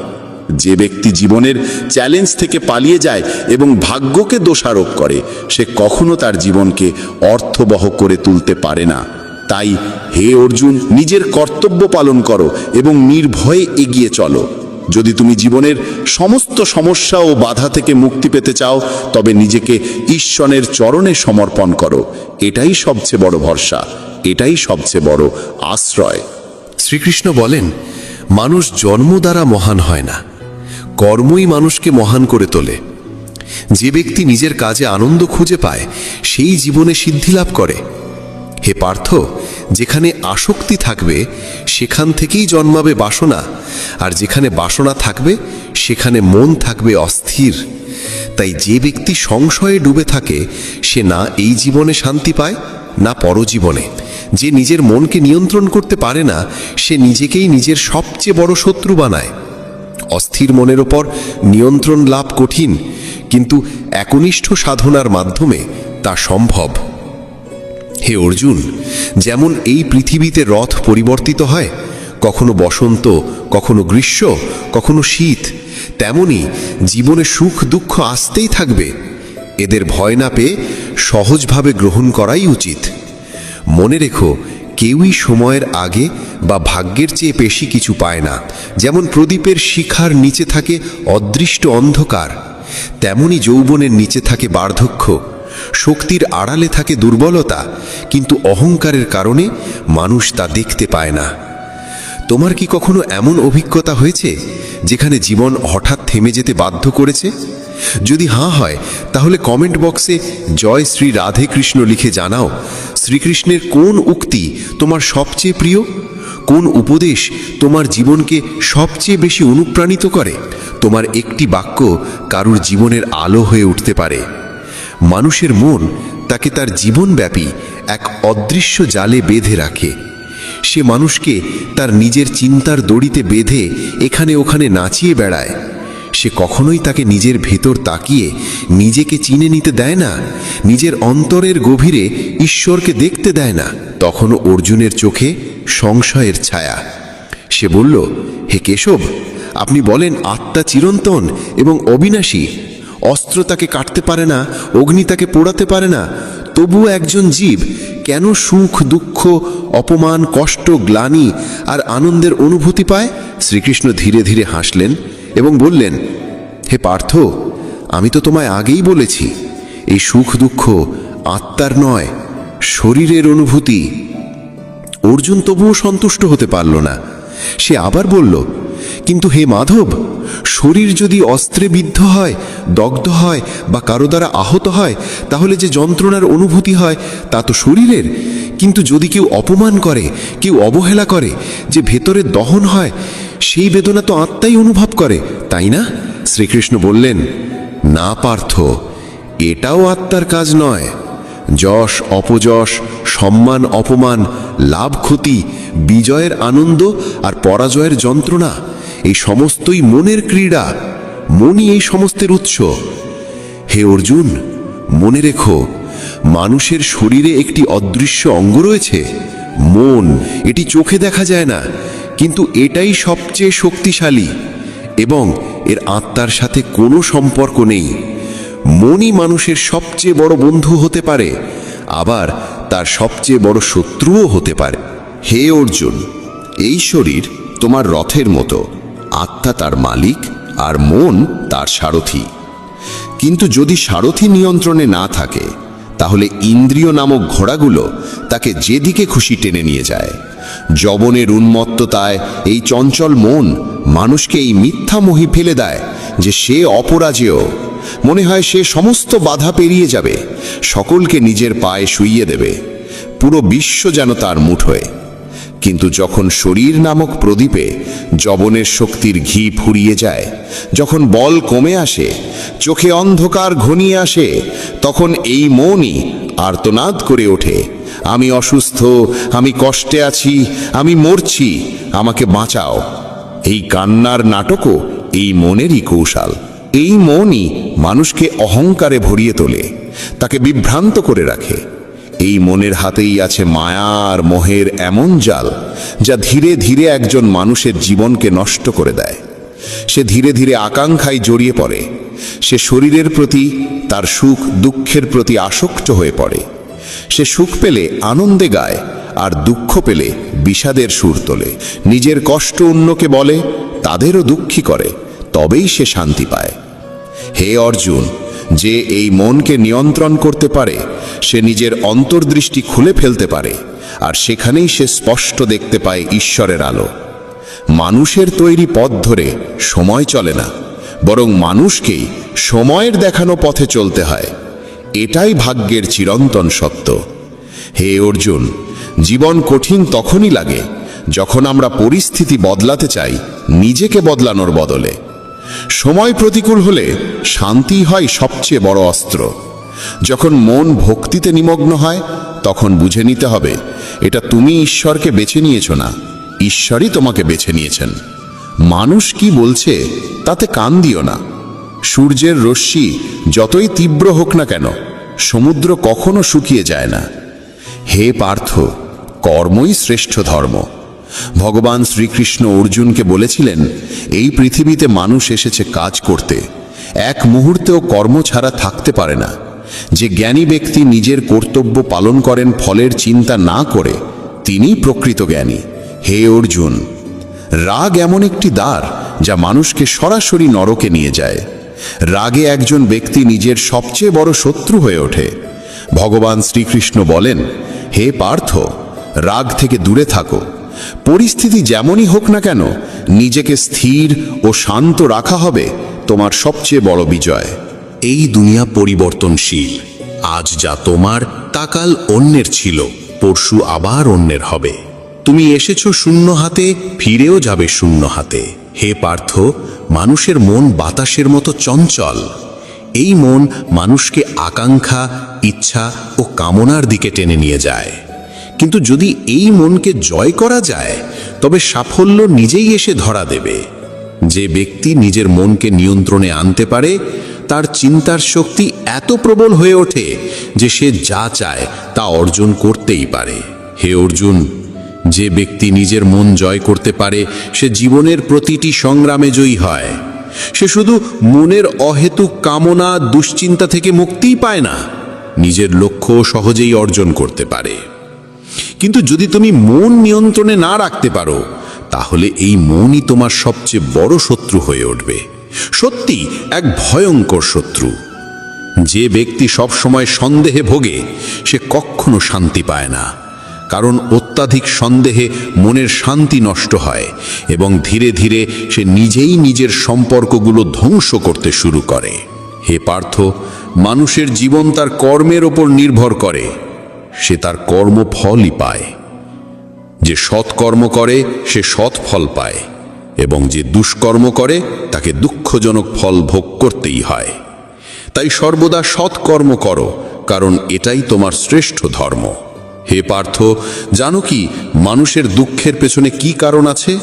যে ব্যক্তি জীবনের চ্যালেঞ্জ থেকে পালিয়ে যায় এবং ভাগ্যকে দোষারোপ করে, সে কখনো তার জীবনকে অর্থবহ করে তুলতে পারে না। তাই হে অর্জুন, নিজের কর্তব্য পালন করো এবং নির্ভয়ে এগিয়ে চলো। যদি তুমি জীবনের সমস্ত সমস্যা ও বাধা থেকে মুক্তি পেতে চাও, তবে নিজেকে ঈশ্বরের চরণে সমর্পণ করো। এটাই সবচেয়ে বড় ভরসা, এটাই সবচেয়ে বড় আশ্রয়। শ্রীকৃষ্ণ বলেন, মানুষ জন্ম দ্বারা মহান হয় না, কর্মই মানুষকে মহান করে তোলে। যে ব্যক্তি নিজের কাজে আনন্দ খুঁজে পায়, সেই জীবনে সিদ্ধি লাভ করে। হে পার্থ, যেখানে আসক্তি থাকবে সেখান থেকেই জন্মাবে বাসনা, আর যেখানে বাসনা থাকবে সেখানে মন থাকবে অস্থির। তাই যে ব্যক্তি সংশয়ে ডুবে থাকে, সে না এই জীবনে শান্তি পায় না পরজীবনে। যে নিজের মনকে নিয়ন্ত্রণ করতে পারে না, সে নিজেকেই নিজের সবচেয়ে বড় শত্রু বানায়। অস্থির মনের ওপর নিয়ন্ত্রণ লাভ কঠিন, কিন্তু একনিষ্ঠ সাধনার মাধ্যমে তা সম্ভব। হে অর্জুন, যেমন এই পৃথিবীতে রথ পরিবর্তিত হয়, কখনো বসন্ত, কখনো গ্রীষ্ম, কখনো শীত, তেমনি জীবনে সুখ দুঃখ আসতেই থাকবে। এদের ভয় না পেয়ে সহজভাবে গ্রহণ করাই উচিত। মনে রেখো, কেউই সময়ের আগে বা ভাগ্যের চেয়ে বেশি কিছু পায় না। যেমন প্রদীপের শিখার নিচে থাকে অদৃষ্ট অন্ধকার, তেমনি যৌবনের নিচে থাকে বার্ধক্য। শক্তির আড়ালে থাকে দুর্বলতা, কিন্তু অহংকারের কারণে মানুষ তা দেখতে পায় না। তোমার কি কখনো এমন অভিজ্ঞতা হয়েছে যেখানে জীবন হঠাৎ থেমে যেতে বাধ্য করেছে? যদি হ্যাঁ হয়, তাহলে কমেন্ট বক্সে জয় শ্রী রাধে কৃষ্ণ লিখে জানাও শ্রীকৃষ্ণের কোন উক্তি তোমার সবচেয়ে প্রিয়, কোন উপদেশ তোমার জীবনকে সবচেয়ে বেশি অনুপ্রাণিত করে। তোমার একটি বাক্য কারুর জীবনের আলো হয়ে উঠতে পারে। মানুষের মন তাকে তার জীবনব্যাপী এক অদৃশ্য জালে বেঁধে রাখে। সে মানুষকে তার নিজের চিন্তার দড়িতে বেঁধে এখানে ওখানে নাচিয়ে বেড়ায়। সে কখনোই তাকে নিজের ভেতর তাকিয়ে নিজেকে চিনে নিতে দেয় না, নিজের অন্তরের গভীরে ঈশ্বরকে দেখতে দেয় না। তখনও অর্জুনের চোখে সংশয়ের ছায়া। সে বলল, হে কেশব, আপনি বলেন আত্মা চিরন্তন এবং অবিনাশী। অস্ত্র তাকে কাটতে পারে না, অগ্নি তাকে পোড়াতে পারে না, তবুও একজন জীব কেন সুখ দুঃখ অপমান কষ্ট গ্লানি আর আনন্দের অনুভূতি পায়? শ্রীকৃষ্ণ ধীরে ধীরে হাসলেন এবং বললেন, হে পার্থ, আমি তো তোমায় আগেই বলেছি, এই সুখ দুঃখ আত্মার নয়, শরীরের অনুভূতি। অর্জুন তবুও সন্তুষ্ট হতে পারল না। সে আবার বলল, কিন্তু হে মাধব, শরীর যদি অস্ত্রে বিদ্ধ হয়, দগ্ধ হয় বা কারো দ্বারা আহত হয়, তাহলে যে যন্ত্রণার অনুভূতি হয় তা তো শরীরের। কিন্তু যদি কেউ অপমান করে, কেউ অবহেলা করে, যে ভেতরে দহন হয়, সেই বেদনা তো আত্মাই অনুভব করে, তাই না? শ্রীকৃষ্ণ বললেন, না পার্থ, এটাও আত্মার কাজ নয়। যশ অপযশ, সম্মান অপমান, লাভ ক্ষতি, বিজয়ের আনন্দ আর পরাজয়ের যন্ত্রণা, এই সমস্তই মনের ক্রীড়া। মনই এই সমস্তের উৎস। হে অর্জুন, মনে রেখো, মানুষের শরীরে একটি অদৃশ্য অঙ্গ রয়েছে, মন। এটি চোখে দেখা যায় না, কিন্তু এটাই সবচেয়ে শক্তিশালী এবং এর আত্মার সাথে কোনো সম্পর্ক নেই। মনই মানুষের সবচেয়ে বড় বন্ধু হতে পারে, আবার তার সবচেয়ে বড় শত্রুও হতে পারে। হে অর্জুন, এই শরীর তোমার রথের মতো, আত্মা তার মালিক আর মন তার সারথি। কিন্তু যদি সারথি নিয়ন্ত্রণে না থাকে, তাহলে ইন্দ্রিয় নামক ঘোড়াগুলো তাকে যেদিকে খুশি টেনে নিয়ে যায়। যবনের উন্মত্ততায় এই চঞ্চল মন মানুষকে এই মিথ্যা মোহে ফেলে দেয় যে সে অপরাজেয়। মনে হয় সে সমস্ত বাধা পেরিয়ে যাবে, সকলকে নিজের পায়ে শুইয়ে দেবে, পুরো বিশ্ব যেন তার মুঠোয়। কিন্তু যখন শরীর নামক প্রদীপে যবনের শক্তির ঘি ফুরিয়ে যায়, যখন বল কমে আসে, চোখে অন্ধকার ঘনিয়ে আসে, তখন এই মনই আর্তনাদ করে ওঠে, আমি অসুস্থ, আমি কষ্টে আছি, আমি মরছি, আমাকে বাঁচাও। এই কান্নার নাটকও এই মনেরই কৌশল। এই মনই মানুষকে অহংকারে ভরিয়ে তোলে, তাকে বিভ্রান্ত করে রাখে। এই মনের হাতেই আছে মায়া আর মোহের এমন জাল, যা ধীরে ধীরে একজন মানুষের জীবনকে নষ্ট করে দেয়। সে ধীরে ধীরে আকাঙ্ক্ষায় জড়িয়ে পড়ে, সে শরীরের প্রতি, তার সুখ দুঃখের প্রতি আসক্ত হয়ে পড়ে। সে সুখ পেলে আনন্দে গায়, আর দুঃখ পেলে বিষাদের সুর তোলে। নিজের কষ্ট অন্যকে বলে, তাদেরও দুঃখী করে, তবেই সে শান্তি পায়। হে অর্জুন, যে এই মনকে নিয়ন্ত্রণ করতে পারে, সে নিজের অন্তর্দৃষ্টি খুলে ফেলতে পারে, আর সেখানেই সে স্পষ্ট দেখতে পায় ঈশ্বরের আলো। মানুষের তৈরি পথ ধরে সময় চলে না, বরং মানুষকেই সময়ের দেখানো পথে চলতে হয়। এটাই ভাগ্যের চিরন্তন সত্য। হে অর্জুন, জীবন কঠিন তখনই লাগে যখন আমরা পরিস্থিতি বদলাতে চাই নিজেকে বদলানোর বদলে। সময় প্রতিকূল হলে শান্তি হয় সবচেয়ে বড় অস্ত্র। যখন মন ভক্তিতে নিমগ্ন হয়, তখন বুঝে নিতে হবে এটা তুমি ঈশ্বরকে বেছে নিয়েছো না, ঈশ্বরই তোমাকে বেছে নিয়েছেন। মানুষ কি বলছে তাতে কান দিও না। সূর্যের রশ্মি যতই তীব্র হোক না কেন, সমুদ্র কখনো শুকিয়ে যায় না। হে পার্থ, কর্মই শ্রেষ্ঠ ধর্ম। ভগবান শ্রীকৃষ্ণ অর্জুনকে বলেছিলেন, এই পৃথিবীতে মানুষ এসেছে কাজ করতে, এক মুহূর্তেও কর্ম ছাড়া থাকতে পারে না। যে জ্ঞানী ব্যক্তি নিজের কর্তব্য পালন করেন ফলের চিন্তা না করে, তিনিই প্রকৃত জ্ঞানী। হে অর্জুন, রাগ এমন একটি দ্বার যা মানুষকে সরাসরি নরকে নিয়ে যায়। রাগে একজন ব্যক্তি নিজের সবচেয়ে বড় শত্রু হয়ে ওঠে। ভগবান শ্রীকৃষ্ণ বলেন, হে পার্থ, রাগ থেকে দূরে থাকো। পরিস্থিতি যেমনই হোক না কেন, নিজেকে স্থির ও শান্ত রাখা হবে তোমার সবচেয়ে বড় বিজয়। এই দুনিয়া পরিবর্তনশীল। আজ যা তোমার, তা কাল অন্যের ছিল, পরশু আবার অন্যের হবে। তুমি এসেছো শূন্য হাতে, ফিরেও যাবে শূন্য হাতে। হে পার্থ, মানুষের মন বাতাসের মতো চঞ্চল। এই মন মানুষকে আকাঙ্ক্ষা, ইচ্ছা ও কামনার দিকে টেনে নিয়ে যায়। কিন্তু যদি এই মনকে জয় করা যায়, তবে সাফল্য নিজেই এসে ধরা দেবে। যে ব্যক্তি নিজের মনকে নিয়ন্ত্রণে আনতে পারে, তার চিন্তার শক্তি এত প্রবল হয়ে ওঠে যে সে যা চায় তা অর্জন করতেই পারে। হে অর্জুন, যে ব্যক্তি নিজের মন জয় করতে পারে, সে জীবনের প্রতিটি সংগ্রামে জয়ী হয়। সে শুধু মনের অহেতুক কামনা, দুশ্চিন্তা থেকে মুক্তিই পায় না, নিজের লক্ষ্য সহজেই অর্জন করতে পারে। কিন্তু যদি তুমি মন নিয়ন্ত্রণে না রাখতে পারো, তাহলে এই মনই তোমার সবচেয়ে বড় শত্রু হয়ে উঠবে। সত্যি এক ভয়ঙ্কর শত্রু। যে ব্যক্তি সবসময় সন্দেহে ভোগে, সে কখনো শান্তি পায় না। কারণ অত্যাধিক সন্দেহে মনের শান্তি নষ্ট হয় এবং ধীরে ধীরে সে নিজেই নিজের সম্পর্কগুলো ধ্বংস করতে শুরু করে। হে পার্থ, মানুষের জীবন তার কর্মের ওপর নির্ভর করে। সে তার কর্মফলই পায়। যে সৎকর্ম করে সে সৎ ফল পায়, এবং যে দুষ্কর্ম করে তাকে দুঃখজনক ফল ভোগ করতেই হয়। তাই সর্বদা সৎকর্ম করো, কারণ এটাই তোমার শ্রেষ্ঠ ধর্ম। হে পার্থ, জানো কি মানুষের দুঃখের পেছনে কি কারণ আছে?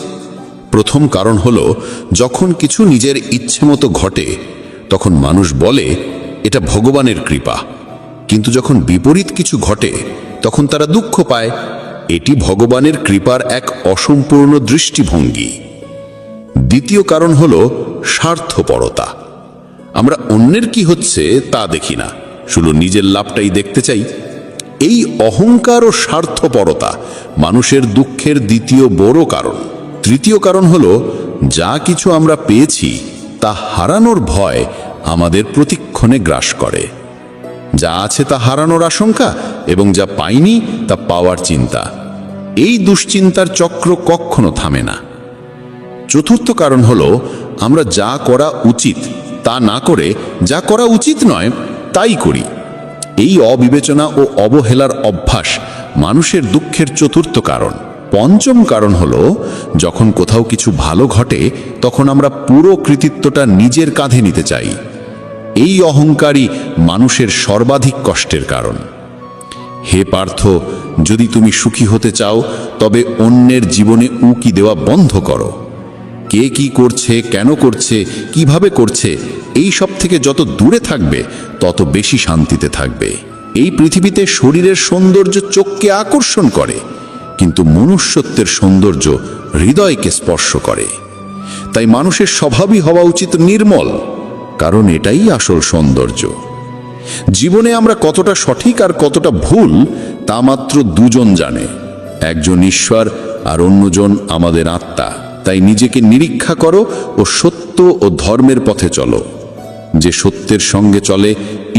প্রথম কারণ হলো, যখন কিছু নিজের ইচ্ছে মতো ঘটে, তখন মানুষ বলে এটা ভগবানের কৃপা। কিন্তু যখন বিপরীত কিছু ঘটে, তখন তারা দুঃখ পায়। এটি ভগবানের কৃপার এক অসম্পূর্ণ দৃষ্টিভঙ্গি। দ্বিতীয় কারণ হলো স্বার্থপরতা। আমরা অন্যের কি হচ্ছে তা দেখি না, শুধু নিজের লাভটাই দেখতে চাই। এই অহংকার ও স্বার্থপরতা মানুষের দুঃখের দ্বিতীয় বড় কারণ। তৃতীয় কারণ হলো, যা কিছু আমরা পেয়েছি তা হারানোর ভয় আমাদের প্রতিক্ষণে গ্রাস করে। যা আছে তা হারানোর আশঙ্কা, এবং যা পাইনি তা পাওয়ার চিন্তা। এই দুশ্চিন্তার চক্র কখনো থামে না। চতুর্থ কারণ হলো, আমরা যা করা উচিত তা না করে যা করা উচিত নয় তাই করি। এই অবিবেচনা ও অবহেলার অভ্যাস মানুষের দুঃখের চতুর্থ কারণ। পঞ্চম কারণ হলো, যখন কোথাও কিছু ভালো ঘটে তখন আমরা পুরো কৃতিত্বটা নিজের কাঁধে নিতে চাই। এই অহংকারই মানুষের সর্বাধিক কষ্টের কারণ। হে পার্থ, যদি তুমি সুখী হতে চাও তবে অন্যের জীবনে উকি দেওয়া বন্ধ করো। কে কি করছে, কেন করছে, কিভাবে করছে, এই সব থেকে যত দূরে থাকবে তত বেশি শান্তিতে থাকবে। এই পৃথিবীতে শরীরের সৌন্দর্য চোখকে আকর্ষণ করে, কিন্তু মনুষ্যত্বের সৌন্দর্য হৃদয়কে স্পর্শ করে। তাই মানুষের স্বভাবই হওয়া উচিত নির্মল, কারণ এটাই আসল সৌন্দর্য। জীবনে আমরা কতটা সঠিক আর কতটা ভুল তা মাত্র দুজন জানে, একজন ঈশ্বর আর অন্যজন আমাদের আত্মা। তাই নিজেকে নিরীক্ষা করো ও সত্য ও ধর্মের পথে চলো। যে সত্যের সঙ্গে চলে,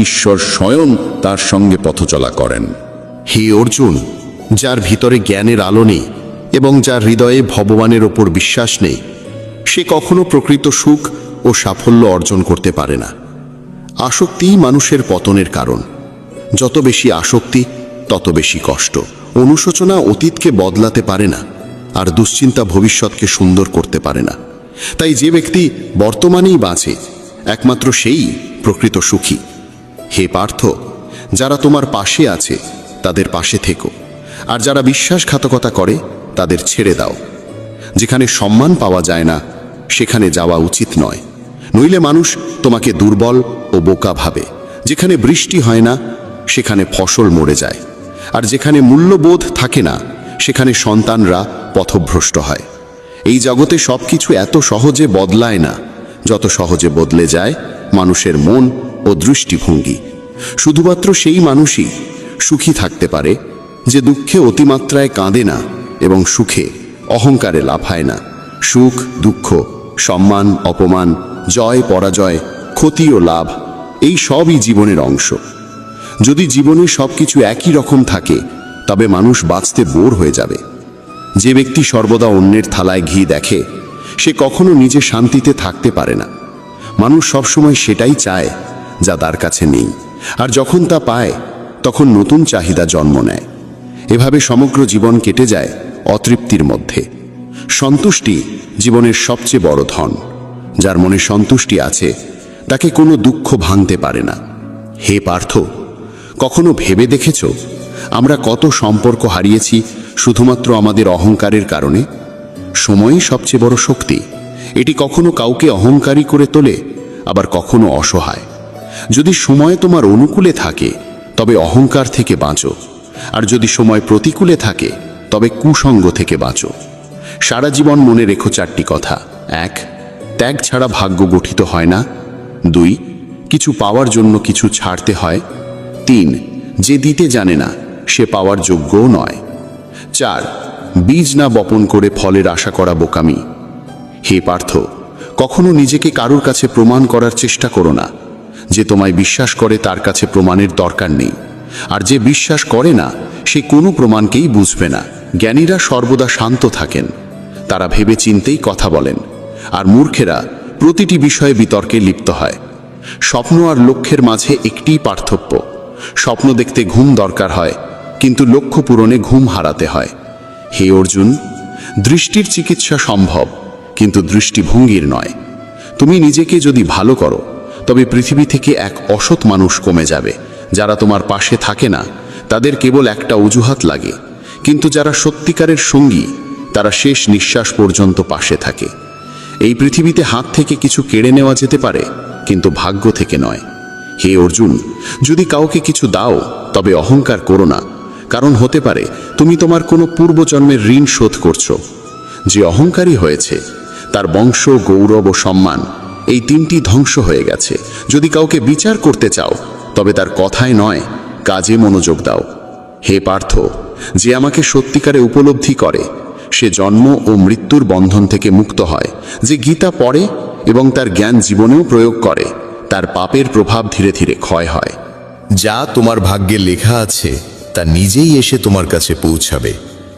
ঈশ্বর স্বয়ং তার সঙ্গে পথচলা করেন। হে অর্জুন, যার ভিতরে জ্ঞানের আলো নেই এবং যার হৃদয়ে ভগবানের ওপর বিশ্বাস নেই, সে কখনো প্রকৃত সুখ ও সাফল্য অর্জন করতে পারে না। আসক্তিই মানুষের পতনের কারণ। যত বেশি আসক্তি তত বেশি কষ্ট। অনুশোচনা অতীতকে বদলাতে পারে না, আর দুশ্চিন্তা ভবিষ্যৎকে সুন্দর করতে পারে না। তাই যে ব্যক্তি বর্তমানেই বাঁচে, একমাত্র সেই প্রকৃত সুখী। হে পার্থ, যারা তোমার পাশে আছে তাদের পাশে থেকো, আর যারা বিশ্বাসঘাতকতা করে তাদের ছেড়ে দাও। যেখানে সম্মান পাওয়া যায় না সেখানে যাওয়া উচিত নয়, নইলে মানুষ তোমাকে দুর্বল ও বোকা ভাবে। যেখানে বৃষ্টি হয় না সেখানে ফসল মরে যায়, আর যেখানে মূল্যবোধ থাকে না সেখানে সন্তানরা পথভ্রষ্ট হয়। এই জগতে সব কিছু এত সহজে বদলায় না যত সহজে বদলে যায় মানুষের মন ও দৃষ্টিভঙ্গি। শুধুমাত্র সেই মানুষই সুখী থাকতে পারে যে দুঃখে অতিমাত্রায় কাঁদে না এবং সুখে অহংকারে লাফায় না। সুখ, দুঃখ, সম্মান, অপমান, জয়, পরাজয়, ক্ষতি ও লাভ, এই সবই জীবনের অংশ। যদি জীবনে সব কিছু একই রকম থাকে তবে মানুষ বাঁচতে বোর হয়ে যাবে। যে ব্যক্তি সর্বদা অন্যের থালায় ঘি দেখে সে কখনো নিজে শান্তিতে থাকতে পারে না। মানুষ সবসময় সেটাই চায় যা তার কাছে নেই, আর যখন তা পায় তখন নতুন চাহিদা জন্ম নেয়। এভাবে সমগ্র জীবন কেটে যায় অতৃপ্তির মধ্যে। সন্তুষ্টি জীবনের সবচেয়ে বড় ধন। যার মনে সন্তুষ্টি আছে তাকে কোনো দুঃখ ভাঙতে পারে না। হে পার্থ, কখনো ভেবে দেখেছ আমরা কত সম্পর্ক হারিয়েছি শুধুমাত্র আমাদের অহংকারের কারণে? সময়ই সবচেয়ে বড় শক্তি। এটি কখনো কাউকে অহংকারী করে তোলে, আবার কখনো অসহায়। যদি সময় তোমার অনুকূলে থাকে তবে অহংকার থেকে বাঁচো, আর যদি সময় প্রতিকূলে থাকে তবে কুসঙ্গ থেকে বাঁচো। সারা জীবন মনে রেখো চারটি কথা। 1. ত্যাগ ছাড়া ভাগ্য গঠিত হয় না। 2. কিছু পাওয়ার জন্য কিছু ছাড়তে হয়। 3. যে দিতে জানে না সে পাওয়ার যোগ্যও নয়। 4. বীজ না বপন করে ফলের আশা করা বোকামি। হে পার্থ, কখনো নিজেকে কারোর কাছে প্রমাণ করার চেষ্টা করো না। যে তোমায় বিশ্বাস করে তার কাছে প্রমাণের দরকার নেই, আর যে বিশ্বাস করে না সে কোনো প্রমাণকেই বুঝবে না। জ্ঞানীরা সর্বদা শান্ত থাকেন, তারা ভেবে চিন্তেই কথা বলেন, আর মূর্খেরা প্রতিটি বিষয়ে বিতর্কে লিপ্ত হয়। স্বপ্ন আর লক্ষ্যের মাঝে একটিই পার্থক্য। স্বপ্ন দেখতে ঘুম দরকার হয়, কিন্তু লক্ষ্য পূরণে ঘুম হারাতে হয়। হে অর্জুন, দৃষ্টির চিকিৎসা সম্ভব, কিন্তু দৃষ্টিভঙ্গির নয়। তুমি নিজেকে যদি ভালো করো তবে পৃথিবী থেকে এক অসৎ মানুষ কমে যাবে। যারা তোমার পাশে থাকে না তাদের কেবল একটা অজুহাত লাগে, কিন্তু যারা সত্যিকারের সঙ্গী তারা শেষ নিঃশ্বাস পর্যন্ত পাশে থাকে। এই পৃথিবীতে হাত থেকে কিছু কেড়ে নেওয়া যেতে পারে, কিন্তু ভাগ্য থেকে নয়। হে অর্জুন, যদি কাউকে কিছু দাও তবে অহংকার করো না, কারণ হতে পারে তুমি তোমার কোনো পূর্বজন্মের ঋণ শোধ করছো। যে অহংকারী হয়েছে তার বংশ, গৌরব ও সম্মান এই তিনটি ধ্বংস হয়ে গেছে। যদি কাউকে বিচার করতে চাও তবে তার কথায় নয় কাজে মনোযোগ দাও। হে পার্থ, যে আমাকে সত্যিকারে উপলব্ধি করে সে জন্ম ও মৃত্যুর বন্ধন থেকে মুক্ত হয়। যে গীতা পড়ে এবং তার জ্ঞান জীবনেও প্রয়োগ করে তার পাপের প্রভাব ধীরে ধীরে ক্ষয় হয়। যা তোমার ভাগ্যে লেখা আছে তা নিজেই এসে তোমার কাছে পৌঁছাবে,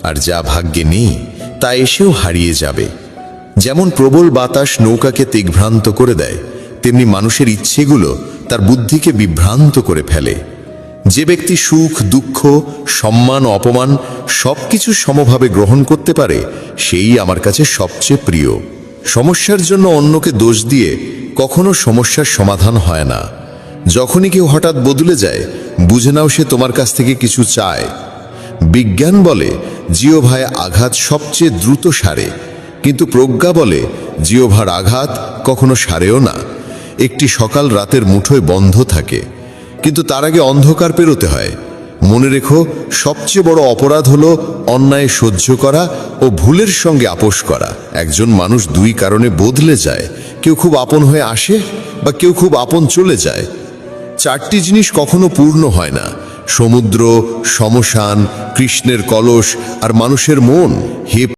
আর যা ভাগ্যে নেই তা এসেও হারিয়ে যাবে। যেমন প্রবল বাতাস নৌকাকে দিগ্ভ্রান্ত করে দেয়, তেমনি মানুষের ইচ্ছেগুলো তার বুদ্ধিকে বিভ্রান্ত করে ফেলে। যে ব্যক্তি সুখ দুঃখ সম্মান অপমান সবকিছু সমভাবে গ্রহণ করতে পারে সেই আমার কাছে সবচেয়ে প্রিয়। সমস্যার জন্য অন্যকে দোষ দিয়ে কখনো সমস্যার সমাধান হয় না। যখনই কেউ হঠাৎ বদলে যায় বুঝে নাও সে তোমার কাছ থেকে কিছু চায়। বিজ্ঞান বলে জিহ্বায় আঘাত সবচেয়ে দ্রুত সারে, কিন্তু প্রজ্ঞা বলে জিহ্বার আঘাত কখনো সারেও না। একটি সকাল রাতের মুঠোয় বন্ধ থাকে, কিন্তু তার আগে অন্ধকার পেরোতে হয়। মনে রেখো, সবচেয়ে বড় অপরাধ হলো অন্যায় সহ্য করা ও ভুলের সঙ্গে আপোষ করা। একজন মানুষ দুই কারণে বদলে যায়, কেউ খুব আপন হয়ে আসে বা কেউ খুব আপন চলে যায়। চারটি জিনিস কখনো পূর্ণ হয় না: সমুদ্র, শ্মশান, কৃষ্ণের কলস আর মানুষের মন। হে